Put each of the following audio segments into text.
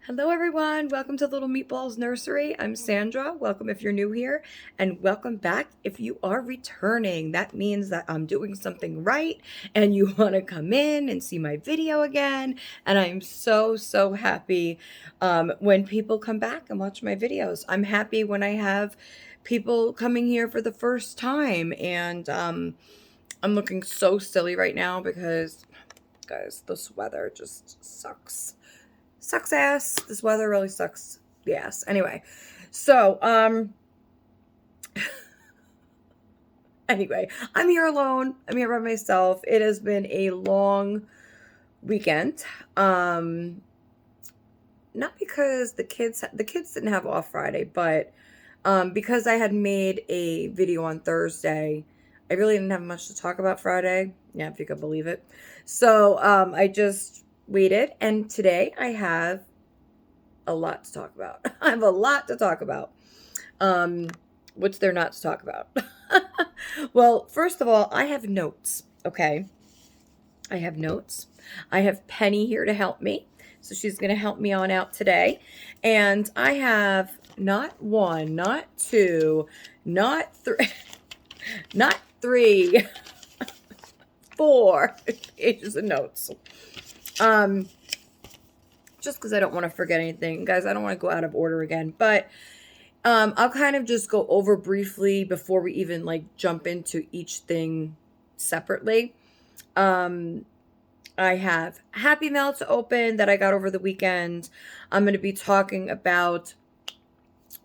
Hello, everyone. Welcome to Little Meatballs Nursery. I'm Sandra. Welcome if you're new here, and welcome back if you are returning. That means that I'm doing something right and you want to come in and see my video again. And I'm so happy when people come back and watch my videos. I'm happy when I have people coming here for the first time. And I'm looking so silly right now because, guys, this weather just sucks. Sucks ass. This weather really sucks the ass. Anyway, so anyway, I'm here alone. I'm here by myself. It has been a long weekend. Not because the kids didn't have off Friday, but because I had made a video on Thursday, I really didn't have much to talk about Friday. Yeah, if you could believe it. So I just waited, and today I have a lot to talk about. I have a lot to talk about. What's there not to talk about? Well, first of all, I have notes, okay? I have notes. I have Penny here to help me. So she's going to help me on out today. And I have not one, not two, not three, not three, four pages of notes. Just because I don't want to forget anything. Guys, I don't want to go out of order again. But I'll kind of just go over briefly before we even like jump into each thing separately. I have Happy Mail to open that I got over the weekend. I'm going to be talking about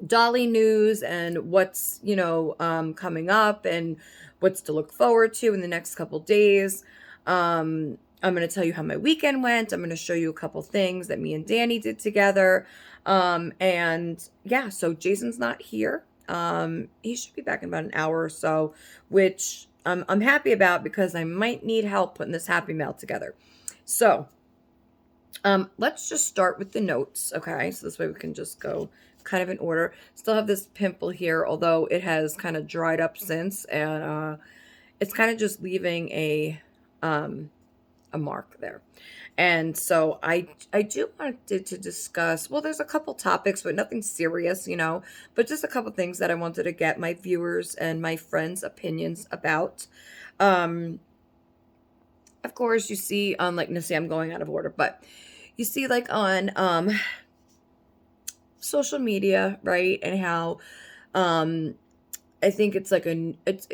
Dolly news and what's, coming up and what's to look forward to in the next couple days. I'm going to tell you how my weekend went. I'm going to show you a couple things that me and Danny did together. And yeah, so Jason's not here. He should be back in about an hour or so, which I'm happy about because I might need help putting this Happy Mail together. So let's just start with the notes, okay? So this way we can just go kind of in order. Still have this pimple here, although it has kind of dried up since, and it's kind of just leaving a mark there. And so I do wanted to discuss, well, there's a couple topics, but nothing serious, but just a couple things that I wanted to get my viewers and my friends' opinions about. Of course, you see on I'm going out of order, but you see on social media, right? And how I think it's it's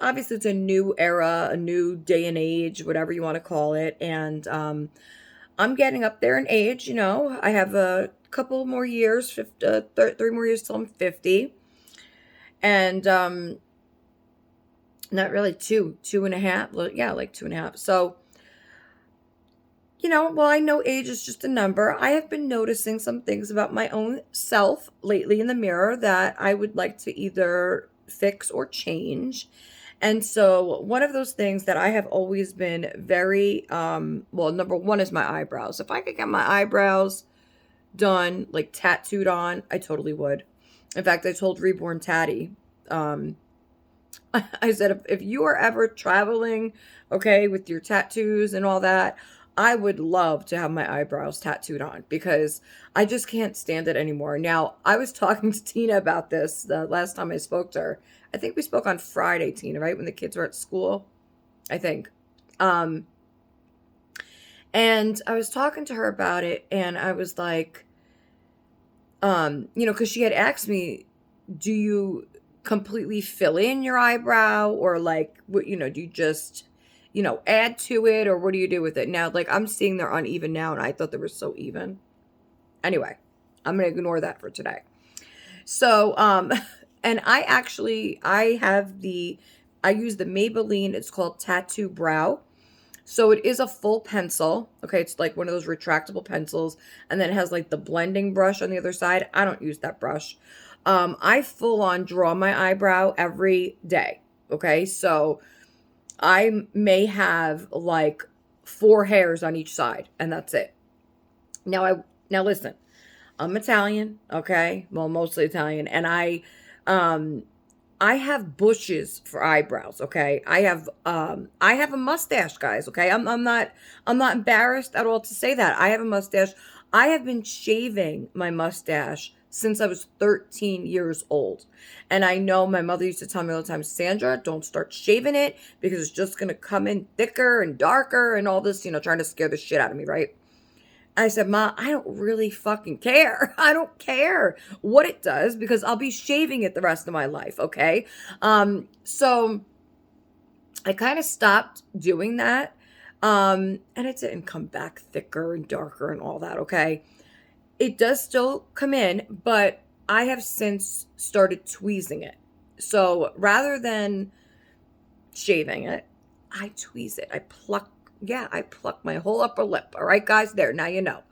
obviously it's a new era, a new day and age, whatever you want to call it. And I'm getting up there in age, I have a couple more years, 3 more years till I'm 50. And not really two and a half. Yeah, like 2.5. So, well, I know age is just a number. I have been noticing some things about my own self lately in the mirror that I would like to either fix or change. And so one of those things that I have always been very, number one is my eyebrows. If I could get my eyebrows done, like tattooed on, I totally would. In fact, I told Reborn Tatty, I said, if you are ever traveling, okay, with your tattoos and all that, I would love to have my eyebrows tattooed on because I just can't stand it anymore. Now, I was talking to Tina about this the last time I spoke to her. I think we spoke on Friday, Tina, right? When the kids were at school, I think. And I was talking to her about it, and I was like, because she had asked me, do you completely fill in your eyebrow or do you just add to it, or what do you do with it? Now, I'm seeing they're uneven now, and I thought they were so even. Anyway, I'm going to ignore that for today. So, and I use the Maybelline, it's called Tattoo Brow. So it is a full pencil. Okay, it's like one of those retractable pencils, and then it has the blending brush on the other side. I don't use that brush. I full on draw my eyebrow every day. Okay, so I may have 4 hairs on each side, and that's it. Now listen, I'm Italian, okay? Well, mostly Italian, and I have bushes for eyebrows, okay? I have a mustache, guys, okay? I'm not embarrassed at all to say that. I have a mustache. I have been shaving my mustache since I was 13 years old. And I know my mother used to tell me all the time, Sandra, don't start shaving it because it's just going to come in thicker and darker and all this, trying to scare the shit out of me, right? I said, Ma, I don't really fucking care. I don't care what it does because I'll be shaving it the rest of my life, okay? So I kind of stopped doing that. And it didn't come back thicker and darker and all that, okay? It does still come in, but I have since started tweezing it. So rather than shaving it, I tweeze it. I pluck my whole upper lip. All right, guys, there, now you know.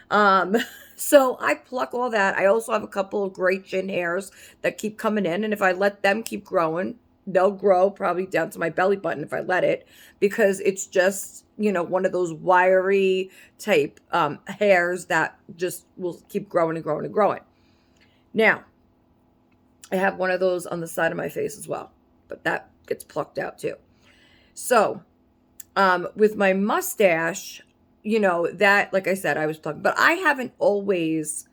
Um, so I pluck all that. I also have a couple of gray chin hairs that keep coming in, and if I let them keep growing, they'll grow probably down to my belly button if I let it, because it's just, one of those wiry type hairs that just will keep growing and growing and growing. Now, I have one of those on the side of my face as well, but that gets plucked out too. So, with my mustache, that, like I said, I was plucked, but I haven't always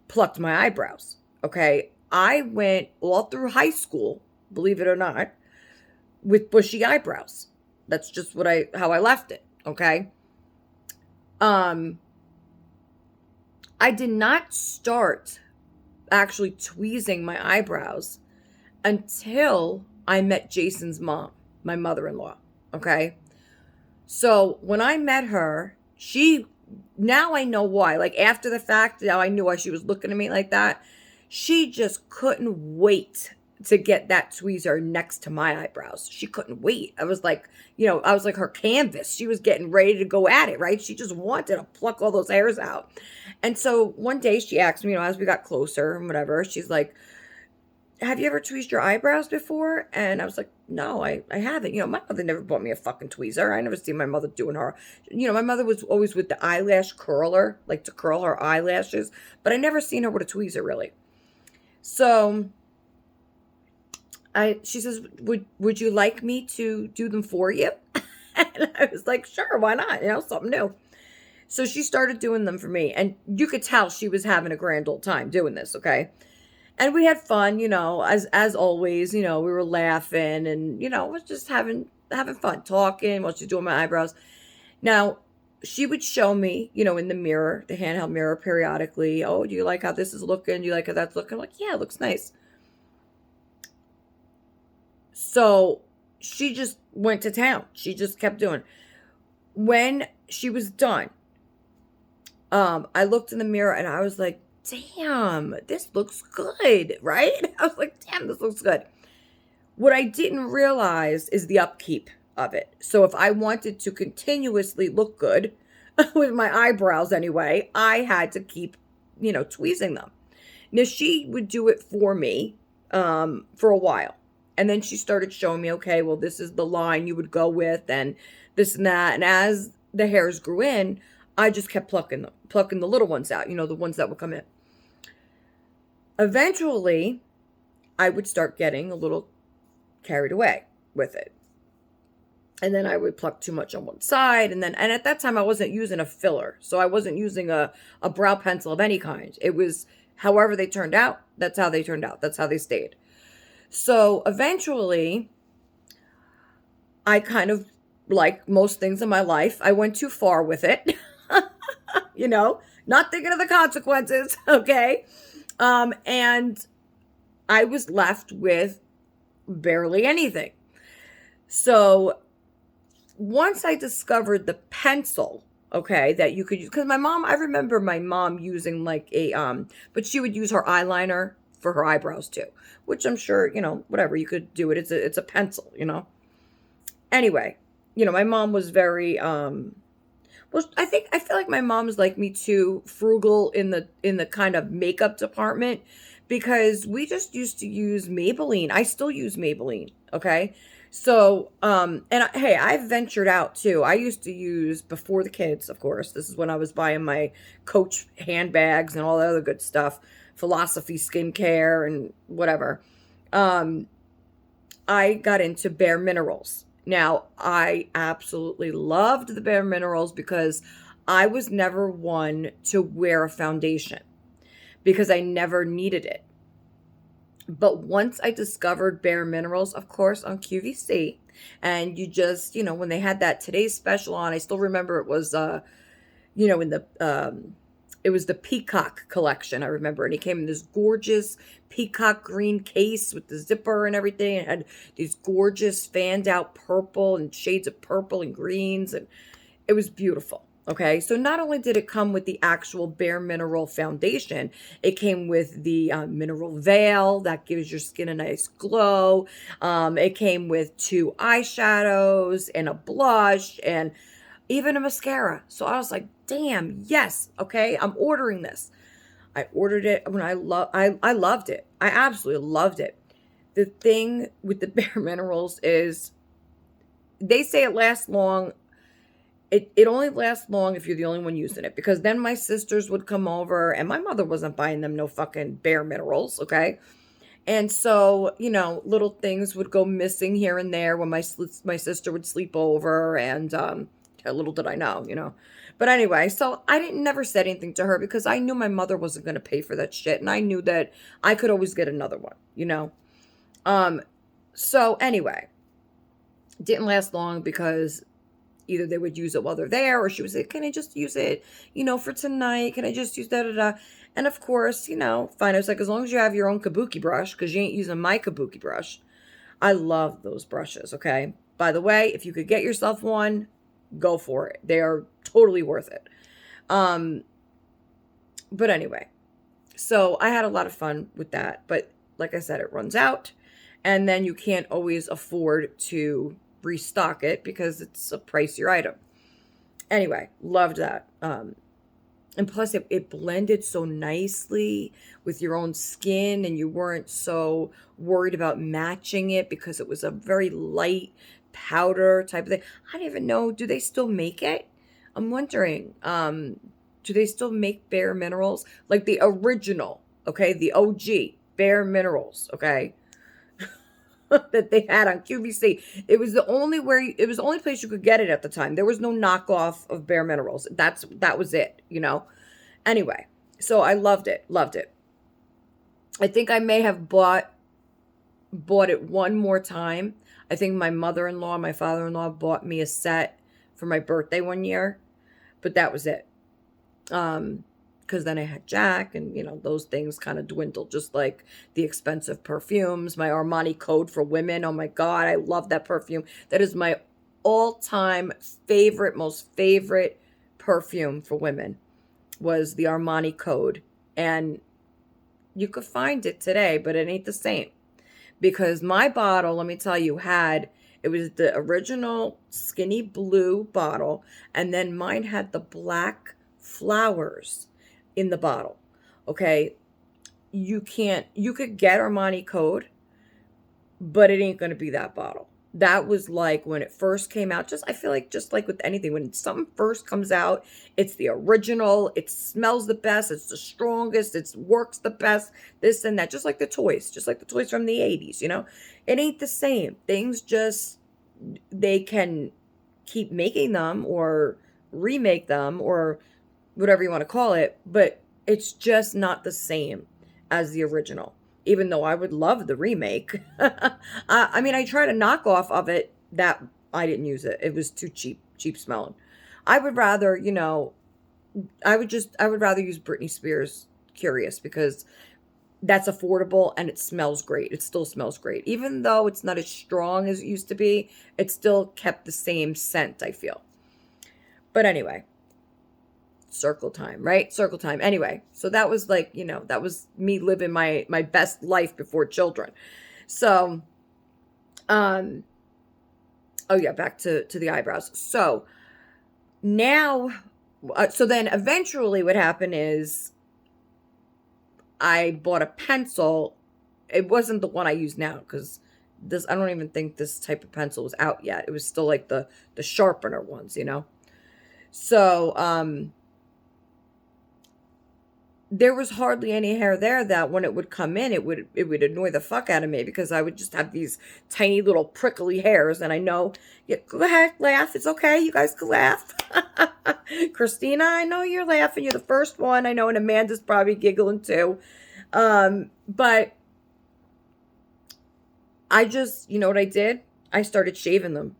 plucked my eyebrows. Okay. I went all through high school, believe it or not, with bushy eyebrows. That's just how I left it. Okay. I did not start actually tweezing my eyebrows until I met Jason's mom, my mother-in-law. Okay. So when I met her, now I know why. Like after the fact, now I knew why she was looking at me like that. She just couldn't wait to get that tweezer next to my eyebrows. She couldn't wait. I was like her canvas. She was getting ready to go at it, right? She just wanted to pluck all those hairs out. And so one day she asked me, as we got closer and whatever, she's like, have you ever tweezed your eyebrows before? And I was like, no, I haven't. My mother never bought me a fucking tweezer. I never seen my mother doing her. My mother was always with the eyelash curler, like to curl her eyelashes, but I never seen her with a tweezer really. So she says, would you like me to do them for you? And I was like, sure, why not? Something new. So she started doing them for me, and you could tell she was having a grand old time doing this, okay? And we had fun, as always, we were laughing and, was just having fun talking while she's doing my eyebrows. Now, she would show me, in the mirror, the handheld mirror periodically. Oh, do you like how this is looking? Do you like how that's looking? I'm like, yeah, it looks nice. So she just went to town. She just kept doing. When she was done, I looked in the mirror and I was like, damn, this looks good, right? I was like, damn, this looks good. What I didn't realize is the upkeep of it. So if I wanted to continuously look good with my eyebrows anyway, I had to keep, tweezing them. Now she would do it for me for a while. And then she started showing me, okay, well, this is the line you would go with and this and that. And as the hairs grew in, I just kept plucking the little ones out, the ones that would come in. Eventually, I would start getting a little carried away with it. And then I would pluck too much on one side. And at that time, I wasn't using a filler. So I wasn't using a brow pencil of any kind. It was however they turned out. That's how they turned out. That's how they stayed. So eventually, I kind of, like most things in my life, I went too far with it. Not thinking of the consequences, okay? And I was left with barely anything. So once I discovered the pencil, okay, that you could use, because I remember my mom using like but she would use her eyeliner for her eyebrows too, which I'm sure, whatever, you could do it. It's a pencil, Anyway, my mom was very, I feel like my mom's like me too, frugal in the kind of makeup department, because we just used to use Maybelline. I still use Maybelline. Okay. So, hey, I've ventured out too. I used to use, before the kids, of course, this is when I was buying my Coach handbags and all the other good stuff, Philosophy skincare and whatever. I got into Bare Minerals. Now, I absolutely loved the Bare Minerals because I was never one to wear a foundation because I never needed it. But once I discovered Bare Minerals, of course, on QVC, and you just, when they had that today's special on, I still remember it was, in it was the Peacock collection, I remember. And it came in this gorgeous peacock green case with the zipper and everything. It had these gorgeous fanned out purple and shades of purple and greens. And it was beautiful. Okay, so not only did it come with the actual Bare Mineral foundation, it came with the mineral veil that gives your skin a nice glow. It came with 2 eyeshadows and a blush and even a mascara. So I was like, damn, yes, okay, I'm ordering this. I ordered it when I loved it. I absolutely loved it. The thing with the Bare Minerals is they say it lasts long. It only lasts long if you're the only one using it, because then my sisters would come over and my mother wasn't buying them no fucking Bare Minerals, okay? And so, little things would go missing here and there when my sister would sleep over, and little did I know. But anyway, so I didn't never said anything to her because I knew my mother wasn't going to pay for that shit, and I knew that I could always get another one. So anyway, didn't last long because either they would use it while they're there, or she would say, can I just use it, for tonight? Can I just use da-da-da? And of course, fine. I was like, as long as you have your own kabuki brush, because you ain't using my kabuki brush. I love those brushes, okay? By the way, if you could get yourself one, go for it. They are totally worth it. But anyway, so I had a lot of fun with that. But like I said, it runs out. And then you can't always afford to restock it because it's a pricier item. Anyway, loved that. And plus it blended so nicely with your own skin, and you weren't so worried about matching it because it was a very light powder type of thing. I don't even know, do they still make it? I'm wondering, do they still make Bare Minerals? Like the original, okay? The OG Bare Minerals, okay? That they had on QVC. It was the only place you could get it at the time. There was no knockoff of Bare Minerals. That was it, Anyway, so I loved it. I think I may have bought it one more time. I think my mother-in-law, my father-in-law bought me a set for my birthday one year, but that was it. Because then I had Jack, and those things kind of dwindled, just like the expensive perfumes. My Armani Code for Women, oh my god, I love that perfume. That is my all-time most favorite perfume for women, was the Armani Code. And you could find it today, but it ain't the same, because my bottle, let me tell you, it was the original skinny blue bottle, and then mine had the black flowers in the bottle. Okay, you could get Armani Code, but it ain't gonna be that bottle. That was like when it first came out. I feel like just like with anything, when something first comes out, it's the original, it smells the best, it's the strongest, it works the best, this and that, just like the toys from the 80s, It ain't the same. Things just, they can keep making them or remake them or whatever you want to call it, but it's just not the same as the original. Even though I would love the remake. I mean, I tried a knockoff of it that I didn't use it. It was too cheap smelling. I would rather, I would rather use Britney Spears Curious, because that's affordable and it smells great. It still smells great. Even though it's not as strong as it used to be, it still kept the same scent, I feel. But anyway, circle time, right? Circle time. Anyway, so that was like, that was me living my best life before children. So, oh yeah, back to the eyebrows. So now, so then eventually what happened is I bought a pencil. It wasn't the one I use now, because I don't even think this type of pencil was out yet. It was still like the sharpener ones, So, there was hardly any hair there that when it would come in, it would annoy the fuck out of me because I would just have these tiny little prickly hairs. And I know, yeah, go ahead, laugh. It's okay. You guys can laugh. Christina, I know you're laughing. You're the first one. I know, and Amanda's probably giggling too. But I just, you know what I did? I started shaving them.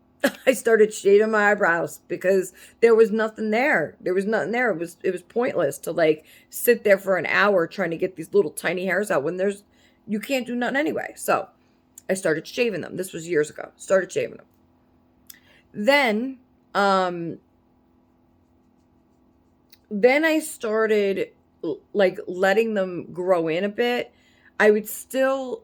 I started shaving my eyebrows because there was nothing there. There was nothing there. It was pointless to like sit there for an hour trying to get these little tiny hairs out when you can't do nothing anyway. So I started shaving them. This was years ago. Started shaving them. Then I started like letting them grow in a bit. I would still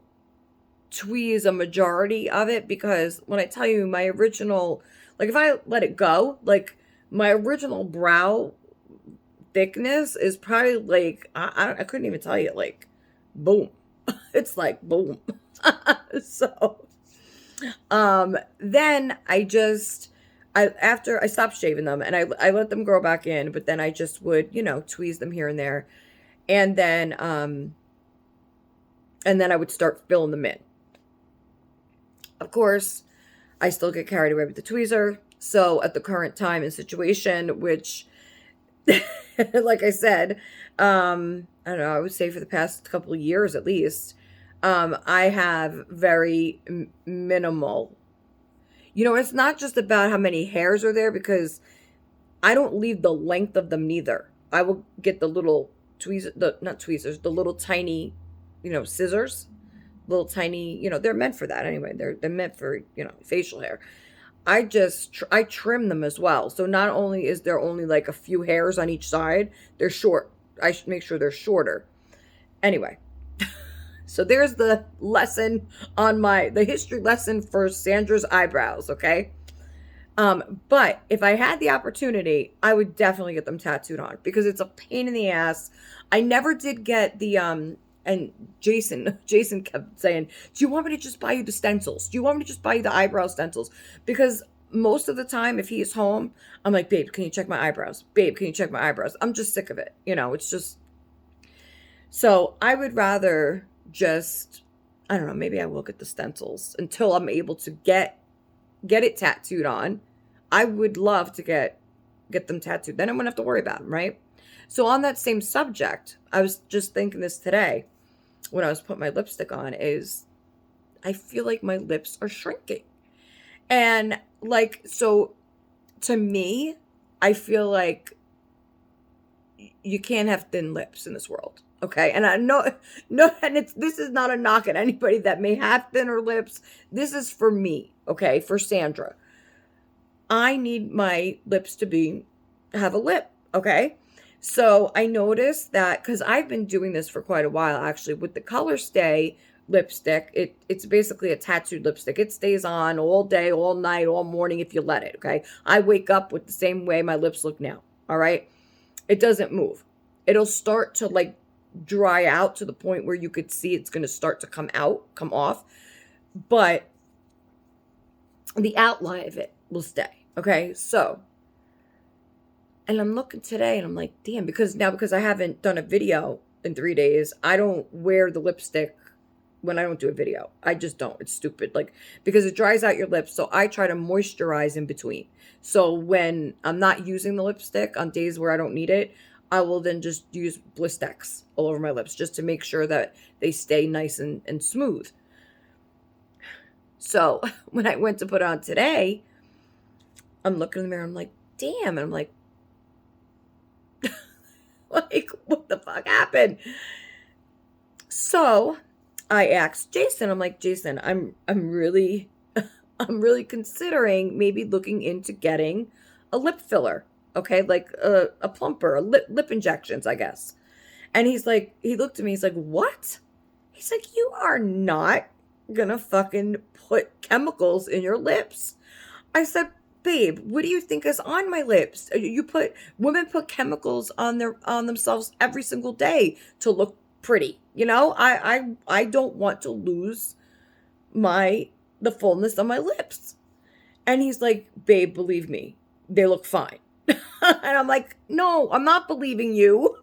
tweeze a majority of it because when I tell you my original, like if I let it go, like my original brow thickness is probably like, I couldn't even tell you, like, boom. It's like boom. So, then after I stopped shaving them and I let them grow back in, but then I just would, tweeze them here and there. And then I would start filling them in. Of course, I still get carried away with the tweezer. So at the current time and situation, which, like I said, I don't know, I would say for the past couple of years at least, I have very minimal. It's not just about how many hairs are there because I don't leave the length of them neither. I will get the little not tweezers, the little tiny, scissors. Little tiny, they're meant for that anyway. They're meant for, facial hair. I trim them as well. So not only is there only like a few hairs on each side, they're short. I should make sure they're shorter. Anyway, so there's the lesson on the history lesson for Sandra's eyebrows, okay? But if I had the opportunity, I would definitely get them tattooed on because it's a pain in the ass. I never did get the, and Jason kept saying, do you want me to just buy you the stencils? Do you want me to just buy you the eyebrow stencils? Because most of the time, if he is home, I'm like, babe, can you check my eyebrows? Babe, can you check my eyebrows? I'm just sick of it. It's just, so I would rather just, I don't know, maybe I will get the stencils until I'm able to get it tattooed on. I would love to get them tattooed. Then I wouldn't have to worry about them, right? So on that same subject, I was just thinking this today when I was putting my lipstick on is I feel like my lips are shrinking. And like, so to me, I feel like you can't have thin lips in this world. Okay. And I know, and this is not a knock at anybody that may have thinner lips. This is for me. Okay. For Sandra, I need my lips to have a lip. Okay. So I noticed that because I've been doing this for quite a while, actually, with the Color Stay lipstick. It's basically a tattooed lipstick. It stays on all day, all night, all morning if you let it, okay? I wake up with the same way my lips look now, all right? It doesn't move. It'll start to like dry out to the point where you could see it's going to start to come off. But the outline of it will stay, okay? So, and I'm looking today and I'm like, damn, because I haven't done a video in 3 days, I don't wear the lipstick when I don't do a video. I just don't. It's stupid. Like, because it dries out your lips. So I try to moisturize in between. So when I'm not using the lipstick on days where I don't need it, I will then just use Blistex all over my lips just to make sure that they stay nice and smooth. So when I went to put on today, I'm looking in the mirror. I'm like, damn. And I'm like, what the fuck happened? So I asked Jason, I'm like, Jason, I'm really considering maybe looking into getting a lip filler. Okay. Like a plumper, lip injections, I guess. And he looked at me, he's like, what? He's like, you are not gonna fucking put chemicals in your lips. I said, babe, what do you think is on my lips? Women put chemicals on themselves every single day to look pretty. I don't want to lose the fullness of my lips. And he's like, babe, believe me, they look fine. And I'm like, no, I'm not believing you.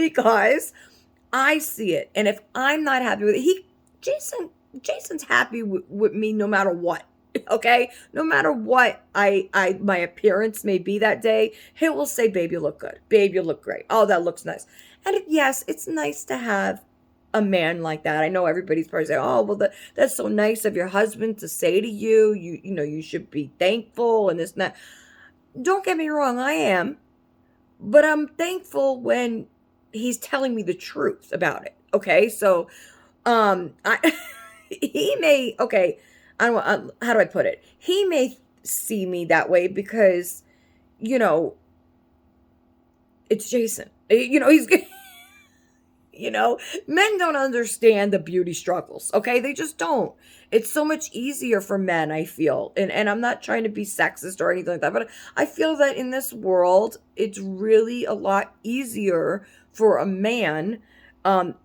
because I see it. And if I'm not happy with it, Jason's happy with me no matter what. Okay? No matter what my appearance may be that day, he will say, "Babe, you look good. Babe, you look great. Oh, that looks nice." And yes, it's nice to have a man like that. I know everybody's probably saying, "Oh, well, that's so nice of your husband to say to you. You should be thankful and this and that." Don't get me wrong, I am, but I'm thankful when he's telling me the truth about it. Okay, so I he may okay, I don't how do I put it? He may see me that way because you know it's Jason. He's men don't understand the beauty struggles, okay? They just don't. It's so much easier for men, I feel. And I'm not trying to be sexist or anything like that, but I feel that in this world, it's really a lot easier for a man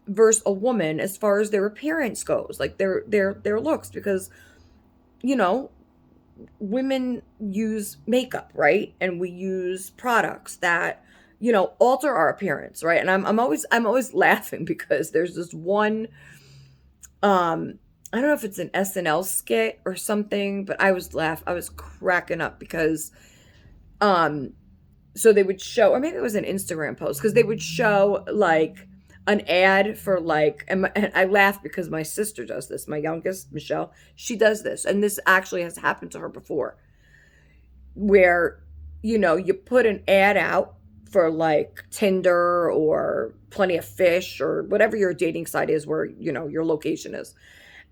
versus a woman as far as their appearance goes, like their looks, because you know, women use makeup, right? And we use products that alter our appearance, right? And I'm always laughing because there's this one I don't know if it's an SNL skit or something, but I was cracking up because um so they would show, or maybe it was an Instagram post, because they would show like an ad for like, and I laugh because my sister does this, my youngest, Michelle, she does this, and this actually has happened to her before, where you put an ad out for like Tinder or Plenty of Fish or whatever your dating site is where your location is,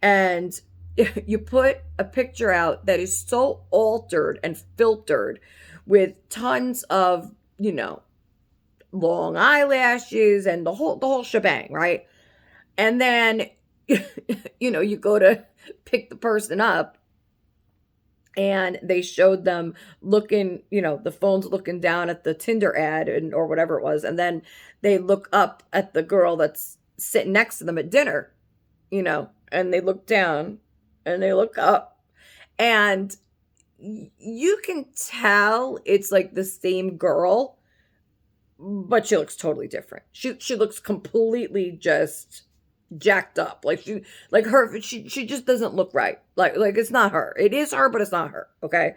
and you put a picture out that is so altered and filtered with tons of long eyelashes and the whole shebang, right? And then you go to pick the person up, and they showed them looking, the phone's looking down at the Tinder ad or whatever it was, and then they look up at the girl that's sitting next to them at dinner, and they look down and they look up, and you can tell it's like the same girl, but she looks totally different. She looks completely just jacked up. She just doesn't look right. Like it's not her. It is her, but it's not her. Okay.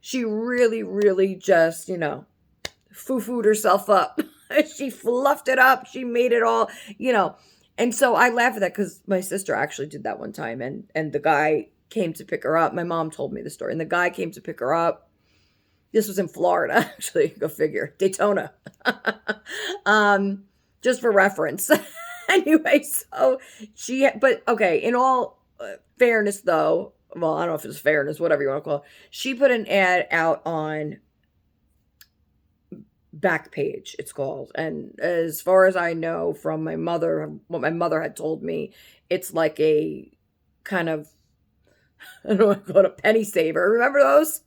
She really, really just, foo-fooed herself up. She fluffed it up. She made it all, And so I laugh at that because my sister actually did that one time, and the guy came to pick her up. My mom told me the story, and the guy came to pick her up. This was in Florida, actually. Go figure. Daytona. Just for reference. Anyway, so but okay, in all fairness though, well, I don't know if it's fairness, whatever you want to call it, she put an ad out on Backpage, it's called. And as far as I know from my mother, what my mother had told me, it's like a kind of, I don't know what to call it, a penny saver. Remember those?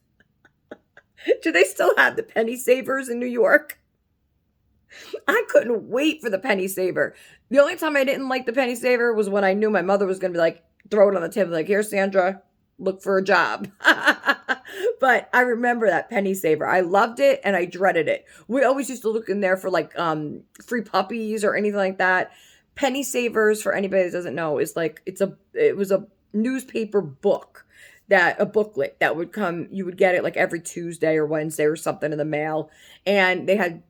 Do they still have the penny savers in New York? I couldn't wait for the penny saver. The only time I didn't like the penny saver was when I knew my mother was going to be like, throw it on the table, like, "Here, Sandra, look for a job." But I remember that penny saver. I loved it and I dreaded it. We always used to look in there for like free puppies or anything like that. Penny savers, for anybody that doesn't know, is like it was a newspaper book, a booklet that would come. You would get it like every Tuesday or Wednesday or something in the mail, and they had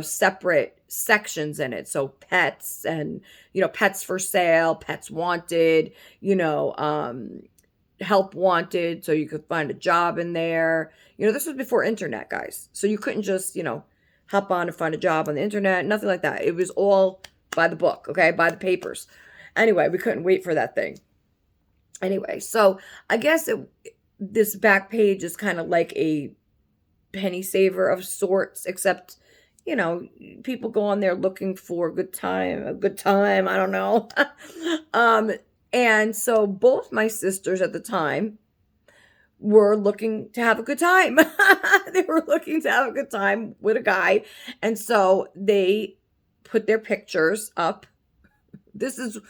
separate sections in it. So pets and, pets for sale, pets wanted, help wanted. So you could find a job in there. This was before internet, guys. So you couldn't just, hop on and find a job on the internet, nothing like that. It was all by the book, okay, by the papers. Anyway, we couldn't wait for that thing. Anyway, so I guess this back page is kind of like a penny saver of sorts, except people go on there looking for a good time, I don't know. And so both my sisters at the time were looking to have a good time. They were looking to have a good time with a guy. And so they put their pictures up. This is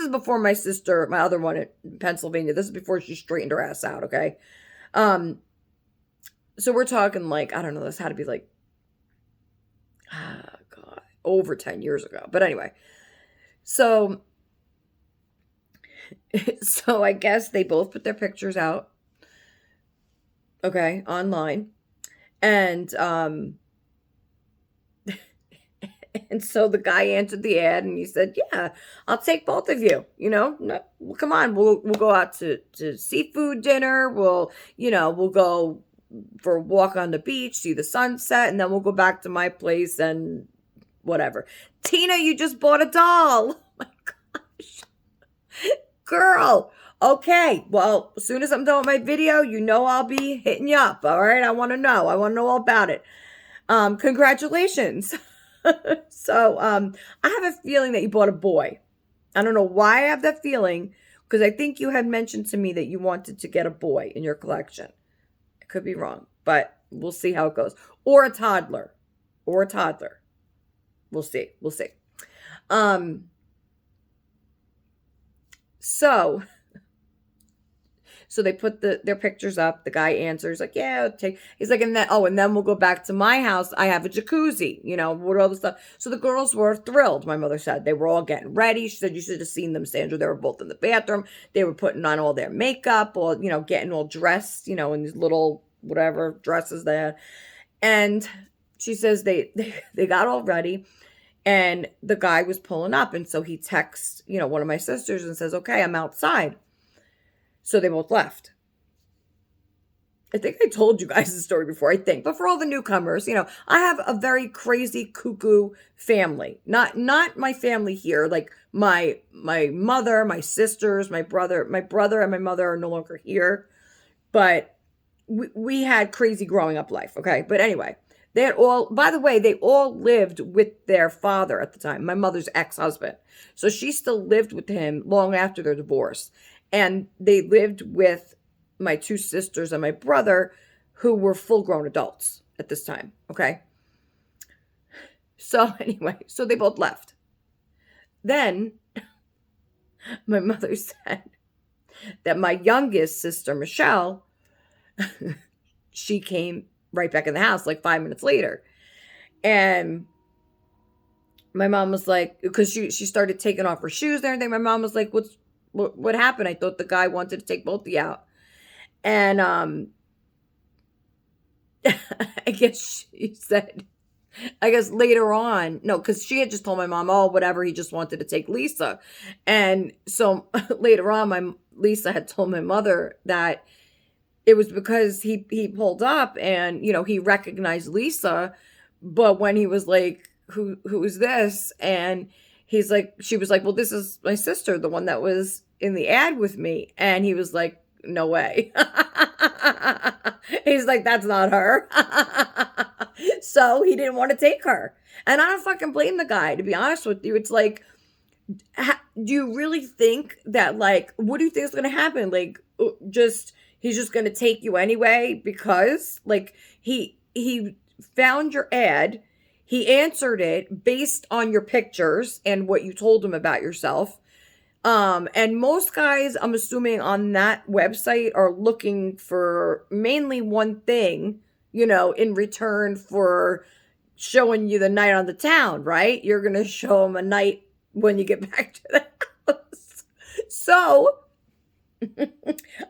before my sister, my other one in Pennsylvania. This is before she straightened her ass out, okay? So we're talking like, I don't know, this had to be like, oh God, over 10 years ago. But anyway, so so I guess they both put their pictures out, okay, online. And and so the guy answered the ad and he said, "Yeah, I'll take both of you. No, well, come on, we'll go out to seafood dinner. We'll go for a walk on the beach, see the sunset, and then we'll go back to my place and whatever." Tina, you just bought a doll. Oh my gosh. Girl. Okay. Well, as soon as I'm done with my video, I'll be hitting you up. All right. I want to know. I want to know all about it. Congratulations. So, I have a feeling that you bought a boy. I don't know why I have that feeling, because I think you had mentioned to me that you wanted to get a boy in your collection. I could be wrong, but we'll see how it goes. Or a toddler. We'll see. Um, so they put their pictures up. The guy answers like, "Yeah, I'll take." He's like, and then we'll go back to my house. I have a jacuzzi, with all the stuff. So the girls were thrilled. My mother said they were all getting ready. She said, "You should have seen them, Sandra. They were both in the bathroom. They were putting on all their makeup, or getting all dressed, in these little whatever dresses they had." And she says they got all ready. And the guy was pulling up. And so he texts, one of my sisters and says, "Okay, I'm outside." So they both left. I think I told you guys the story before, but for all the newcomers, I have a very crazy cuckoo family. Not my family here, like my mother, my sisters, my brother and my mother are no longer here, but we had crazy growing up life, okay? But anyway, they all lived with their father at the time, my mother's ex-husband. So she still lived with him long after their divorce. And they lived with my two sisters and my brother, who were full-grown adults at this time, okay? So anyway, so they both left. Then my mother said that my youngest sister, Michelle, she came right back in the house like 5 minutes later. And my mom was like, because she started taking off her shoes and everything. My mom was like, what happened? I thought the guy wanted to take both of you out. And I guess she said, later on, no, because she had just told my mom, "Oh, whatever, he just wanted to take Lisa." And so later on, Lisa had told my mother that it was because he pulled up and, he recognized Lisa. But when he was like, who is this? And she was like, "Well, this is my sister, the one that was in the ad with me." And he was like, "No way." He's like, "That's not her." So he didn't want to take her. And I don't fucking blame the guy, to be honest with you. It's like, do you really think that, like, what do you think is going to happen? Like, he's just going to take you anyway because, like, he found your ad. He answered it based on your pictures and what you told him about yourself. And most guys, I'm assuming on that website, are looking for mainly one thing, in return for showing you the night on the town, right? You're going to show them a night when you get back to the house. So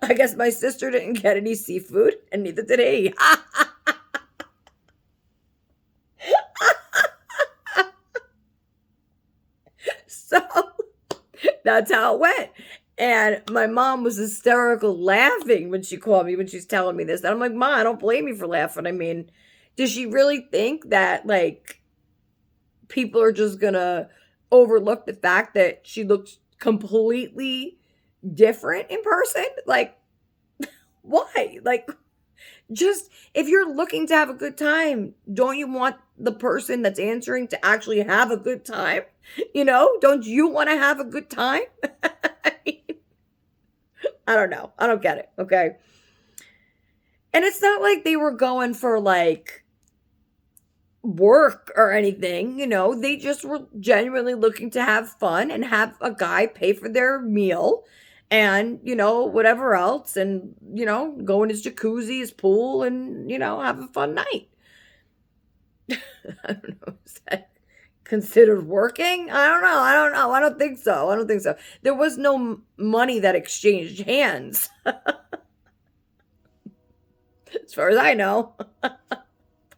I guess my sister didn't get any seafood, and neither did he. So that's how it went. And my mom was hysterical laughing when she called me, when she's telling me this. And I'm like, "Ma, I don't blame you for laughing. I mean, does she really think that, like, people are just going to overlook the fact that she looks completely different in person? Like, why? Like, just, if you're looking to have a good time, don't you want the person that's answering to actually have a good time? Don't you want to have a good time?" I don't know. I don't get it. Okay. And it's not like they were going for, like, work or anything, they just were genuinely looking to have fun and have a guy pay for their meal and, whatever else, and, go in his jacuzzi, his pool, and, have a fun night. I don't know. Is that considered working? I don't know. I don't know. I don't think so. I don't think so. There was no money that exchanged hands, as far as I know.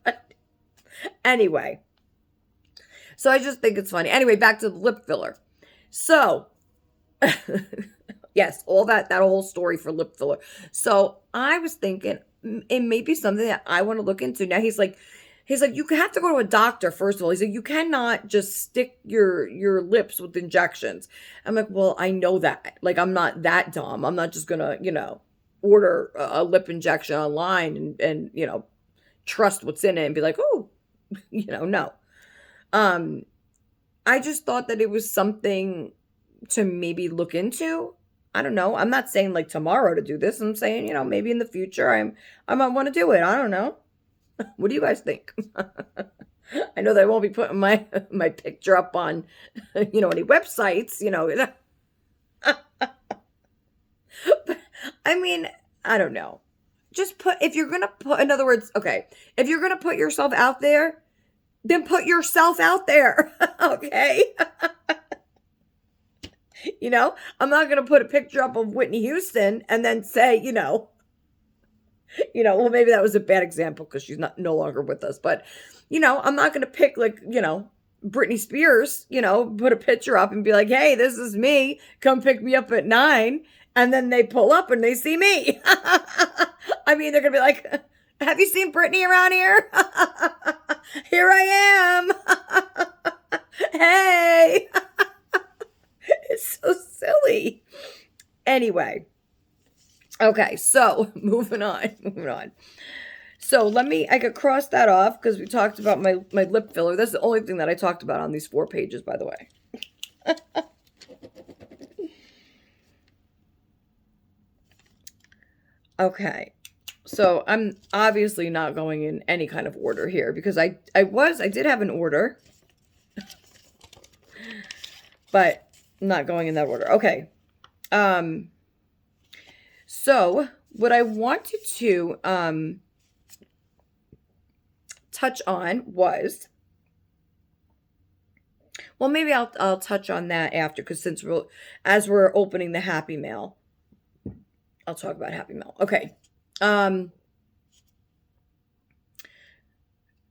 But anyway, so I just think it's funny. Anyway, back to the lip filler. So, yes, all that whole story for lip filler. So I was thinking it may be something that I want to look into. Now he's like, you have to go to a doctor, first of all. He's like, you cannot just stick your lips with injections. I'm like, well, I know that. Like, I'm not that dumb. I'm not just gonna, order a lip injection online and trust what's in it and be like, oh, no. I just thought that it was something to maybe look into. I don't know. I'm not saying like tomorrow to do this. I'm saying, maybe in the future I might want to do it. I don't know. What do you guys think? I know that I won't be putting my picture up on any websites, But I mean, I don't know. Just if you're gonna put, in other words, okay, if you're gonna put yourself out there, then put yourself out there. Okay. I'm not gonna put a picture up of Whitney Houston and then say, well, maybe that was a bad example because she's no longer with us. But, I'm not going to pick like, Britney Spears, put a picture up and be like, hey, this is me. Come pick me up at 9. And then they pull up and they see me. I mean, they're going to be like, have you seen Britney around here? Here I am. Hey. It's so silly. Anyway. Okay, so moving on. So I could cross that off because we talked about my lip filler. That's the only thing that I talked about on these 4 pages, by the way. Okay, so I'm obviously not going in any kind of order here because I did have an order, but I'm not going in that order. Okay. So what I wanted to touch on was, well, maybe I'll touch on that after because as we're opening the Happy Mail, I'll talk about Happy Mail. Okay. I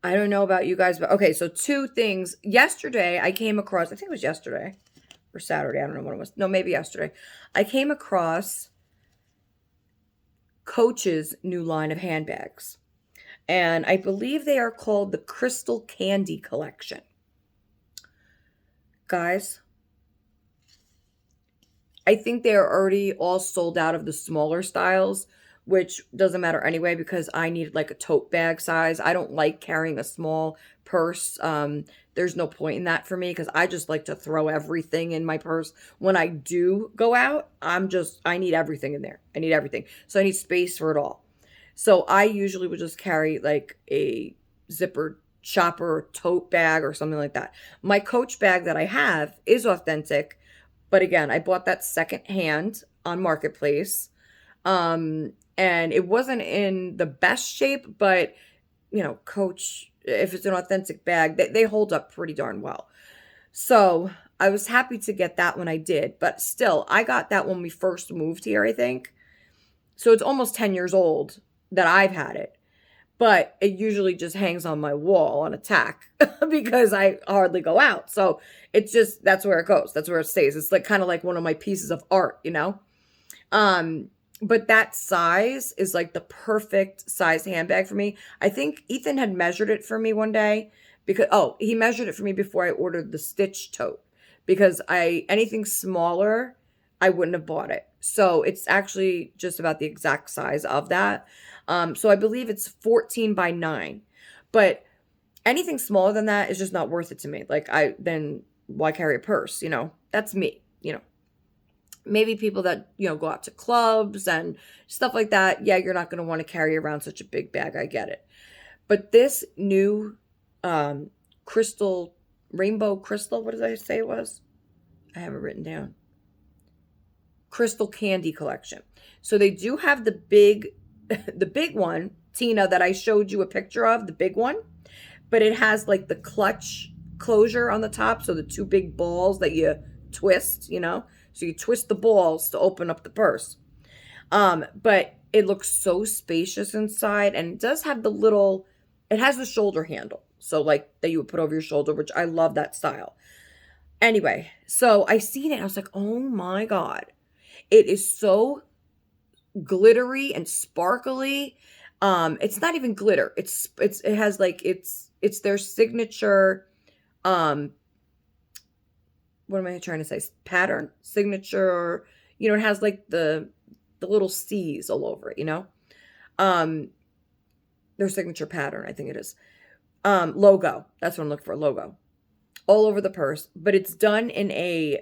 don't know about you guys, but okay. So 2 things. Yesterday, I came across. I think it was yesterday or Saturday. I don't know what it was. No, maybe yesterday. I came across Coach's new line of handbags. And I believe they are called the Crystal Candy Collection. Guys, I think they are already all sold out of the smaller styles, which doesn't matter anyway because I need like a tote bag size. I don't like carrying a small purse. There's no point in that for me because I just like to throw everything in my purse. When I do go out, I need everything in there. I need everything. So I need space for it all. So I usually would just carry like a zippered shopper or tote bag or something like that. My Coach bag that I have is authentic, but again, I bought that secondhand on Marketplace. And it wasn't in the best shape, but Coach, if it's an authentic bag, they hold up pretty darn well. So I was happy to get that when I did, but still, I got that when we first moved here, I think. So it's almost 10 years old that I've had it, but it usually just hangs on my wall on a tack because I hardly go out. So it's just, that's where it goes. That's where it stays. It's like kind of like one of my pieces of art, But that size is like the perfect size handbag for me. I think Ethan had measured it for me one day because, he measured it for me before I ordered the Stitch tote because anything smaller, I wouldn't have bought it. So it's actually just about the exact size of that. So I believe it's 14 by 9, but anything smaller than that is just not worth it to me. Like then why carry a purse? That's me, Maybe people that, go out to clubs and stuff like that. Yeah, you're not going to want to carry around such a big bag. I get it. But this new rainbow crystal, what did I say it was? I have it written down. Crystal Candy Collection. So they do have the big one, Tina, that I showed you a picture of, the big one. But it has like the clutch closure on the top. So the two big balls that you twist, so you twist the balls to open up the purse. But it looks so spacious inside, and it does have it has the shoulder handle. So like that you would put over your shoulder, which I love that style. Anyway, so I seen it. I was like, oh my God. It is so glittery and sparkly. It's not even glitter. It has like, it's their signature, what am I trying to say? Pattern, signature, it has like the little C's all over it, their signature pattern, I think it is. Logo. That's what I'm looking for. Logo. All over the purse, but it's done in a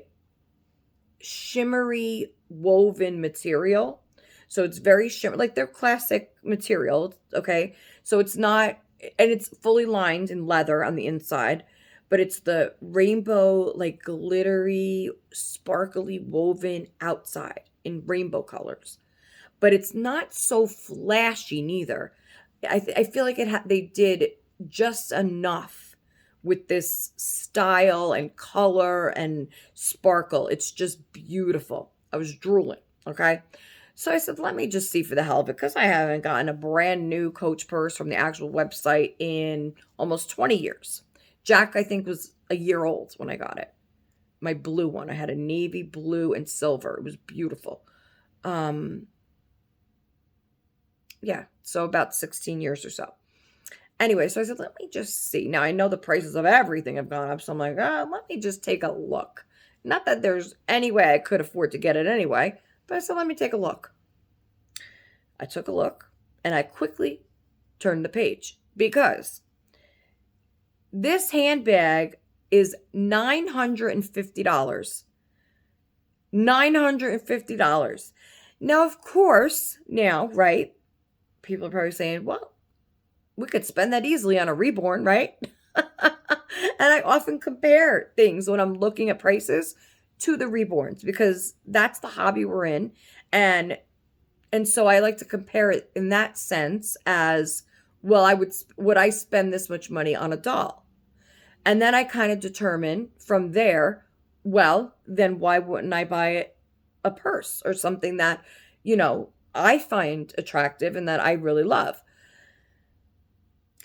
shimmery woven material. So it's very shimmery, like their classic material. Okay. So it's not, and it's fully lined in leather on the inside, but it's the rainbow, like glittery, sparkly woven outside in rainbow colors. But it's not so flashy neither. I feel like they did just enough with this style and color and sparkle. It's just beautiful. I was drooling. Okay. So I said, let me just see for the hell of it, because I haven't gotten a brand new Coach purse from the actual website in almost 20 years. Jack, I think, was a year old when I got it. My blue one. I had a navy blue and silver. It was beautiful. Yeah. So about 16 years or so. Anyway, so I said, let me just see. Now, I know the prices of everything have gone up, so I'm like, let me just take a look. Not that there's any way I could afford to get it anyway, but I said, let me take a look. I took a look, and I quickly turned the page, because this handbag is $950. $950. Now, of course, right, people are probably saying, well, we could spend that easily on a Reborn, right? And I often compare things when I'm looking at prices to the Reborns, because that's the hobby we're in. And so I like to compare it in that sense as, well, would I spend this much money on a doll? And then I kind of determine from there, well, then why wouldn't I buy a purse or something that, I find attractive and that I really love?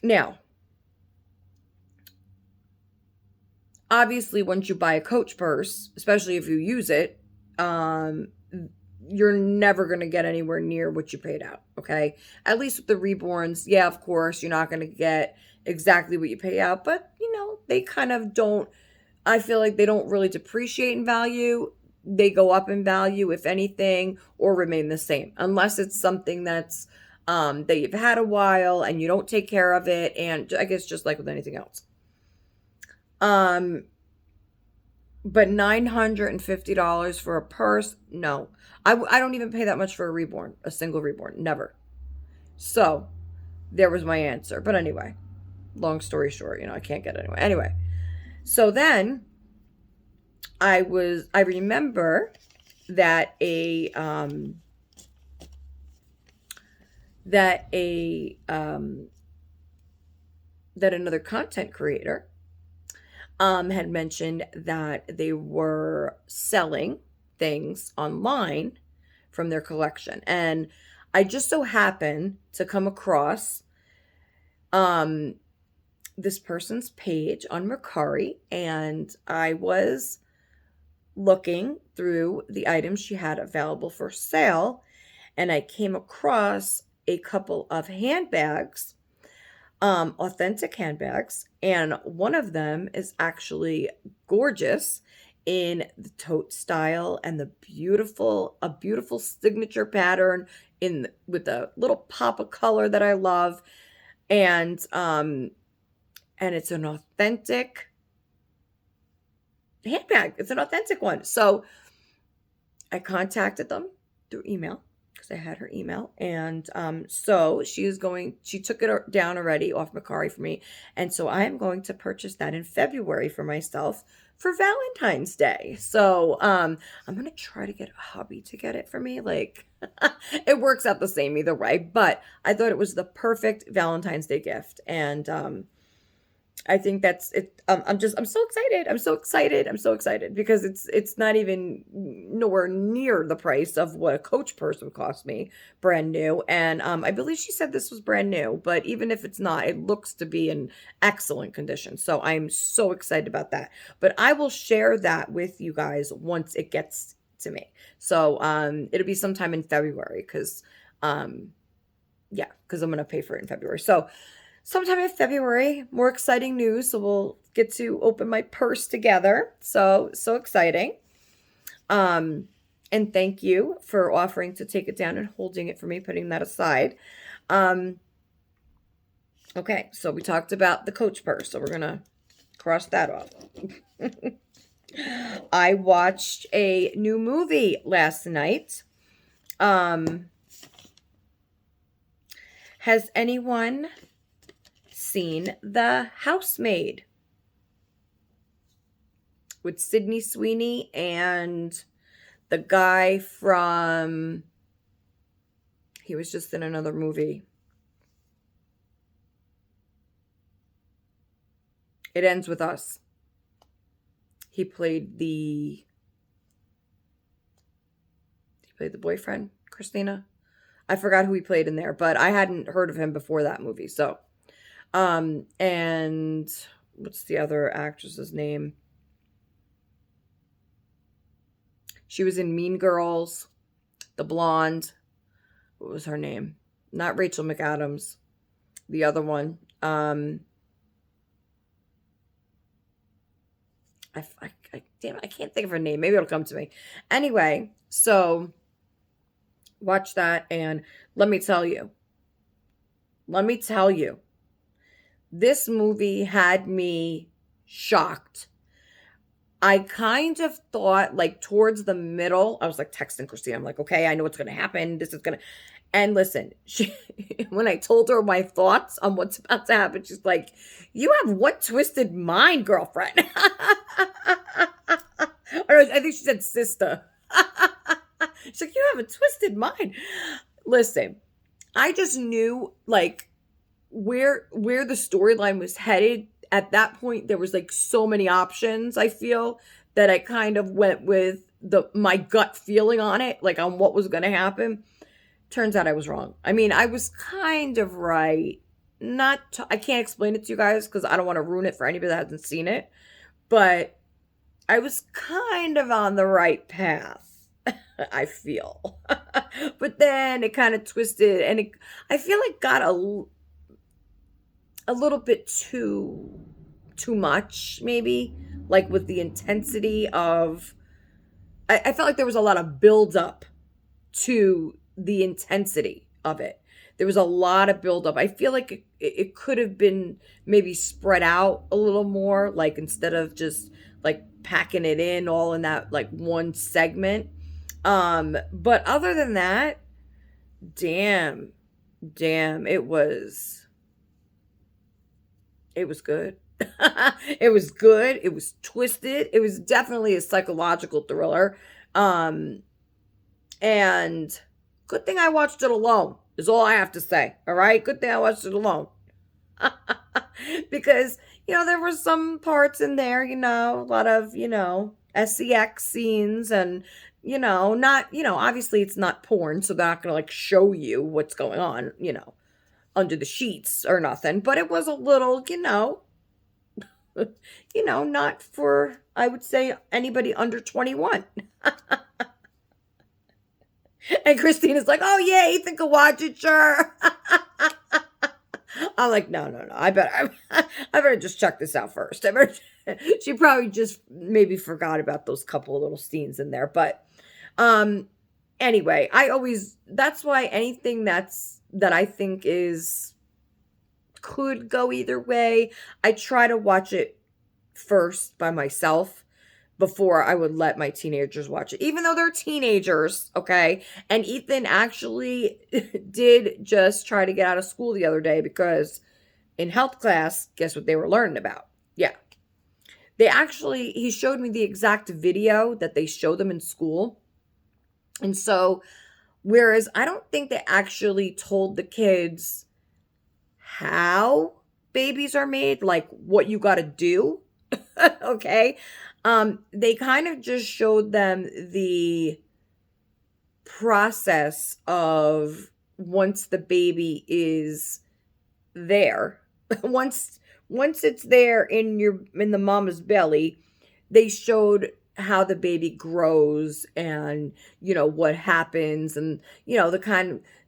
Now, obviously, once you buy a Coach purse, especially if you use it, you're never going to get anywhere near what you paid out, okay? At least with the Reborns, yeah, of course, you're not going to get exactly what you pay out, but, they kind of don't, I feel like they don't really depreciate in value. They go up in value, if anything, or remain the same, unless it's something that's that you've had a while and you don't take care of it, and I guess just like with anything else. But $950 for a purse? No. I don't even pay that much for a single Reborn. Never. So, there was my answer. But anyway, long story short, I can't get it anyway. Anyway, so then I remember that that another content creator had mentioned that they were selling things online from their collection. And I just so happened to come across this person's page on Mercari, and I was looking through the items she had available for sale, and I came across a couple of handbags, authentic handbags, and one of them is actually gorgeous in the tote style and a beautiful signature pattern with a little pop of color that I love, and it's an authentic handbag. It's an authentic one. So I contacted them through email, because I had her email. And so she took it down already off Mercari for me. And so I am going to purchase that in February for myself for Valentine's Day. So I'm going to try to get a hubby to get it for me. Like, it works out the same either way. But I thought it was the perfect Valentine's Day gift. And I think that's it. I'm so excited. I'm so excited. I'm so excited because it's not even nowhere near the price of what a Coach purse would cost me, brand new. And I believe she said this was brand new, but even if it's not, it looks to be in excellent condition. So I'm so excited about that. But I will share that with you guys once it gets to me. So it'll be sometime in February because um yeah, because I'm gonna pay for it in February. So sometime in February, more exciting news. So we'll get to open my purse together. So so exciting. Um, and thank you for offering to take it down and holding it for me, putting that aside. Um, okay, so we talked about the Coach purse, so we're gonna cross that off. I watched a new movie last night. Um, has anyone seen The Housemaid with Sydney Sweeney and the guy from, he was just in another movie. It Ends With Us. He played the boyfriend, Christina. I forgot who he played in there, but I hadn't heard of him before that movie. So, and what's the other actress's name? She was in Mean Girls, the blonde. What was her name? Not Rachel McAdams. The other one. Damn, I can't think of her name. Maybe it'll come to me. Anyway, so watch that and let me tell you. This movie had me shocked. I kind of thought like towards the middle, I was like texting Christine. I'm like, okay, I know what's going to happen. This is going to, and listen, when I told her my thoughts on what's about to happen, she's like, you have what twisted mind, girlfriend? Or I think she said sister. She's like, you have a twisted mind. Listen, I just knew like where the storyline was headed. At that point, there was like so many options, I feel, that I kind of went with my gut feeling on it, like on what was going to happen. Turns out I was wrong. I mean, I was kind of right. I can't explain it to you guys because I don't want to ruin it for anybody that hasn't seen it. But I was kind of on the right path, I feel. But then it kind of twisted and I feel like got a little bit too much, maybe, like with the intensity of, I felt like there was a lot of build up to the intensity of it. There was a lot of build up. I feel like it could have been maybe spread out a little more, like instead of just like packing it in all in that like one segment. But other than that, damn, it was good. It was good. It was twisted. It was definitely a psychological thriller. And good thing I watched it alone is all I have to say. All right. Good thing I watched it alone. Because, there were some parts in there, a lot of, sex scenes and, not, obviously it's not porn. So they're not going to like show you what's going on, under the sheets or nothing. But it was a little, not for, I would say, anybody under 21. And Christine is like, oh, yeah, Ethan can watch it, sure. I'm like, no. I better just check this out first. She probably just maybe forgot about those couple of little scenes in there. But anyway, that's why anything that I think could go either way, I try to watch it first by myself before I would let my teenagers watch it, even though they're teenagers, okay? And Ethan actually did just try to get out of school the other day because in health class, guess what they were learning about? Yeah. He showed me the exact video that they show them in school. And so, whereas I don't think they actually told the kids how babies are made, like what you got to do. Okay. They kind of just showed them the process of once the baby is there. once once it's there in the mama's belly, they showed how the baby grows and what happens, and the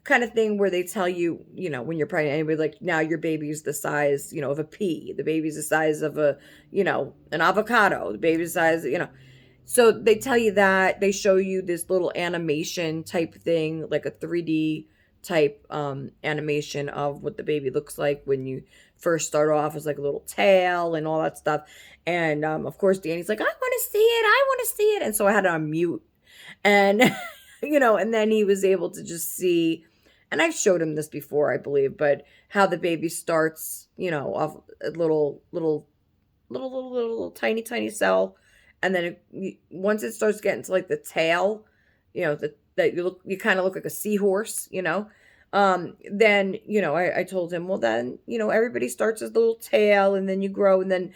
kind of thing where they tell you, when you're pregnant, anybody, like, now your baby's the size, of a pea, the baby's the size of a, an avocado, the baby's the size, so they tell you that, they show you this little animation type thing, like a 3D type animation of what the baby looks like when you first start off, as like a little tail and all that stuff. And of course, Danny's like, I want to see it, I want to see it. And so I had it on mute. And, and then he was able to just see, and I've showed him this before, I believe, but how the baby starts, off a little tiny, tiny cell. And then once it starts getting to like the tail, that you kind of look like a seahorse, then, I told him, well, then, everybody starts as a little tail and then you grow. And then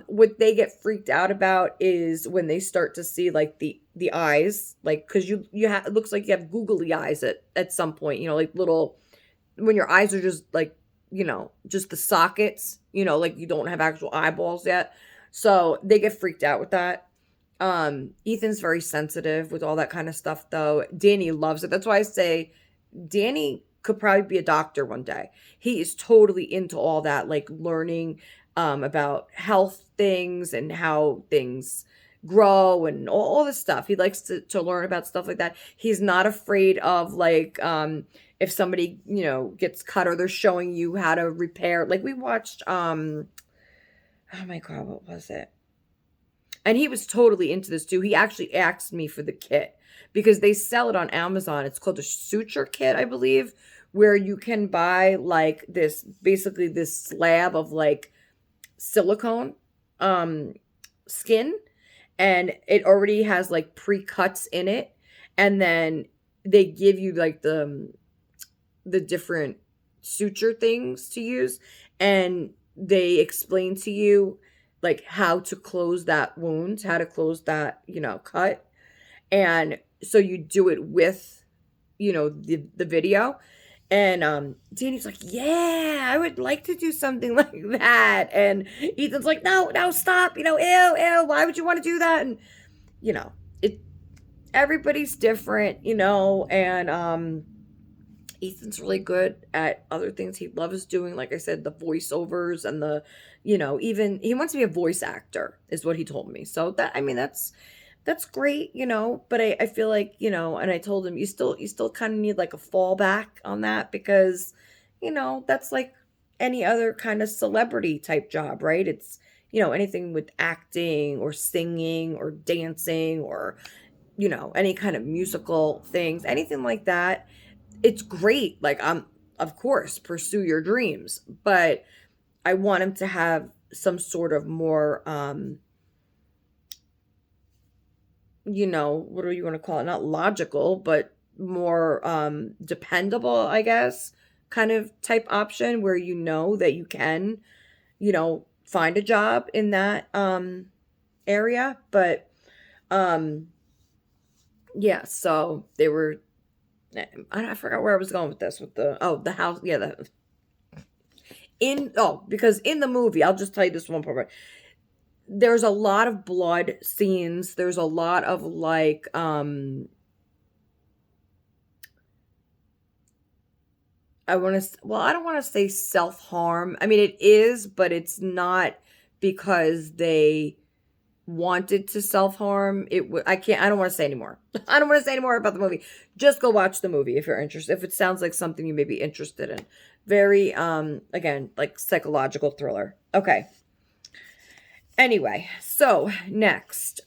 what they get freaked out about is when they start to see like the eyes, like, because it looks like you have googly eyes at some point, like little, when your eyes are just like, just the sockets, like you don't have actual eyeballs yet. So they get freaked out with that. Ethan's very sensitive with all that kind of stuff, though. Danny loves it. That's why I say Danny could probably be a doctor one day. He is totally into all that, like learning about health things and how things grow and all this stuff. He likes to learn about stuff like that. He's not afraid of like if somebody, gets cut or they're showing you how to repair. Like we watched oh my God, what was it? And he was totally into this too. He actually asked me for the kit because they sell it on Amazon. It's called a suture kit, I believe, where you can buy like basically this slab of like silicone skin, and it already has like pre-cuts in it. And then they give you like the different suture things to use, and they explain to you like how to close that wound, how to close that, cut. And so you do it with, the video. And Danny's like, yeah, I would like to do something like that. And Ethan's like, no, stop, ew, why would you want to do that? And, it everybody's different, and Ethan's really good at other things he loves doing. Like I said, the voiceovers and even he wants to be a voice actor is what he told me. So that's great, but I feel like, and I told him you still kind of need like a fallback on that because, that's like any other kind of celebrity type job, right? It's, anything with acting or singing or dancing or, any kind of musical things, anything like that. It's great. Like, of course, pursue your dreams, but I want him to have some sort of more, what do you want to call it? Not logical, but more dependable, I guess, kind of type option where that you can, find a job in that area. But yeah, so they were, I forgot where I was going with this, with the house. Yeah, because in the movie, I'll just tell you this one part. There's a lot of blood scenes. There's a lot of like, I don't want to say self-harm. I mean, it is, but it's not because they wanted to self-harm. I don't want to say anymore. I don't want to say anymore about the movie. Just go watch the movie if you're interested. If it sounds like something you may be interested in. Very, again, like psychological thriller. Okay. Anyway, so next,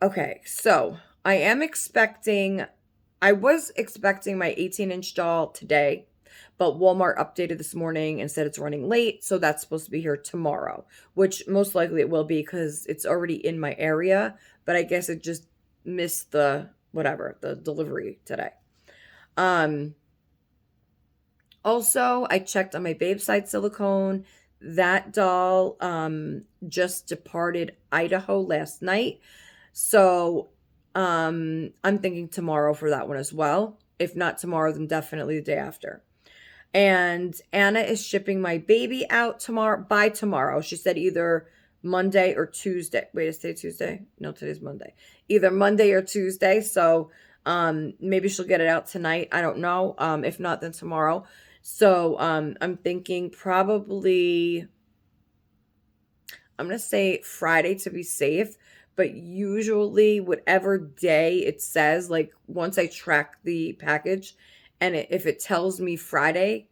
okay, so I was expecting my 18-inch doll today, but Walmart updated this morning and said it's running late, so that's supposed to be here tomorrow, which most likely it will be because it's already in my area, but I guess it just missed the whatever, the delivery today. Um, Also, I checked on my Babe Side silicone. That doll just departed Idaho last night. So I'm thinking tomorrow for that one as well. If not tomorrow, then definitely the day after. And Anna is shipping my baby out tomorrow by tomorrow. She said either Monday or Tuesday. Wait, is today Tuesday? No, today's Monday. Either Monday or Tuesday. So maybe she'll get it out tonight. I don't know. If not, then tomorrow. So I'm thinking probably I'm gonna say Friday to be safe, but usually whatever day it says, like once I track the package and if it tells me Friday,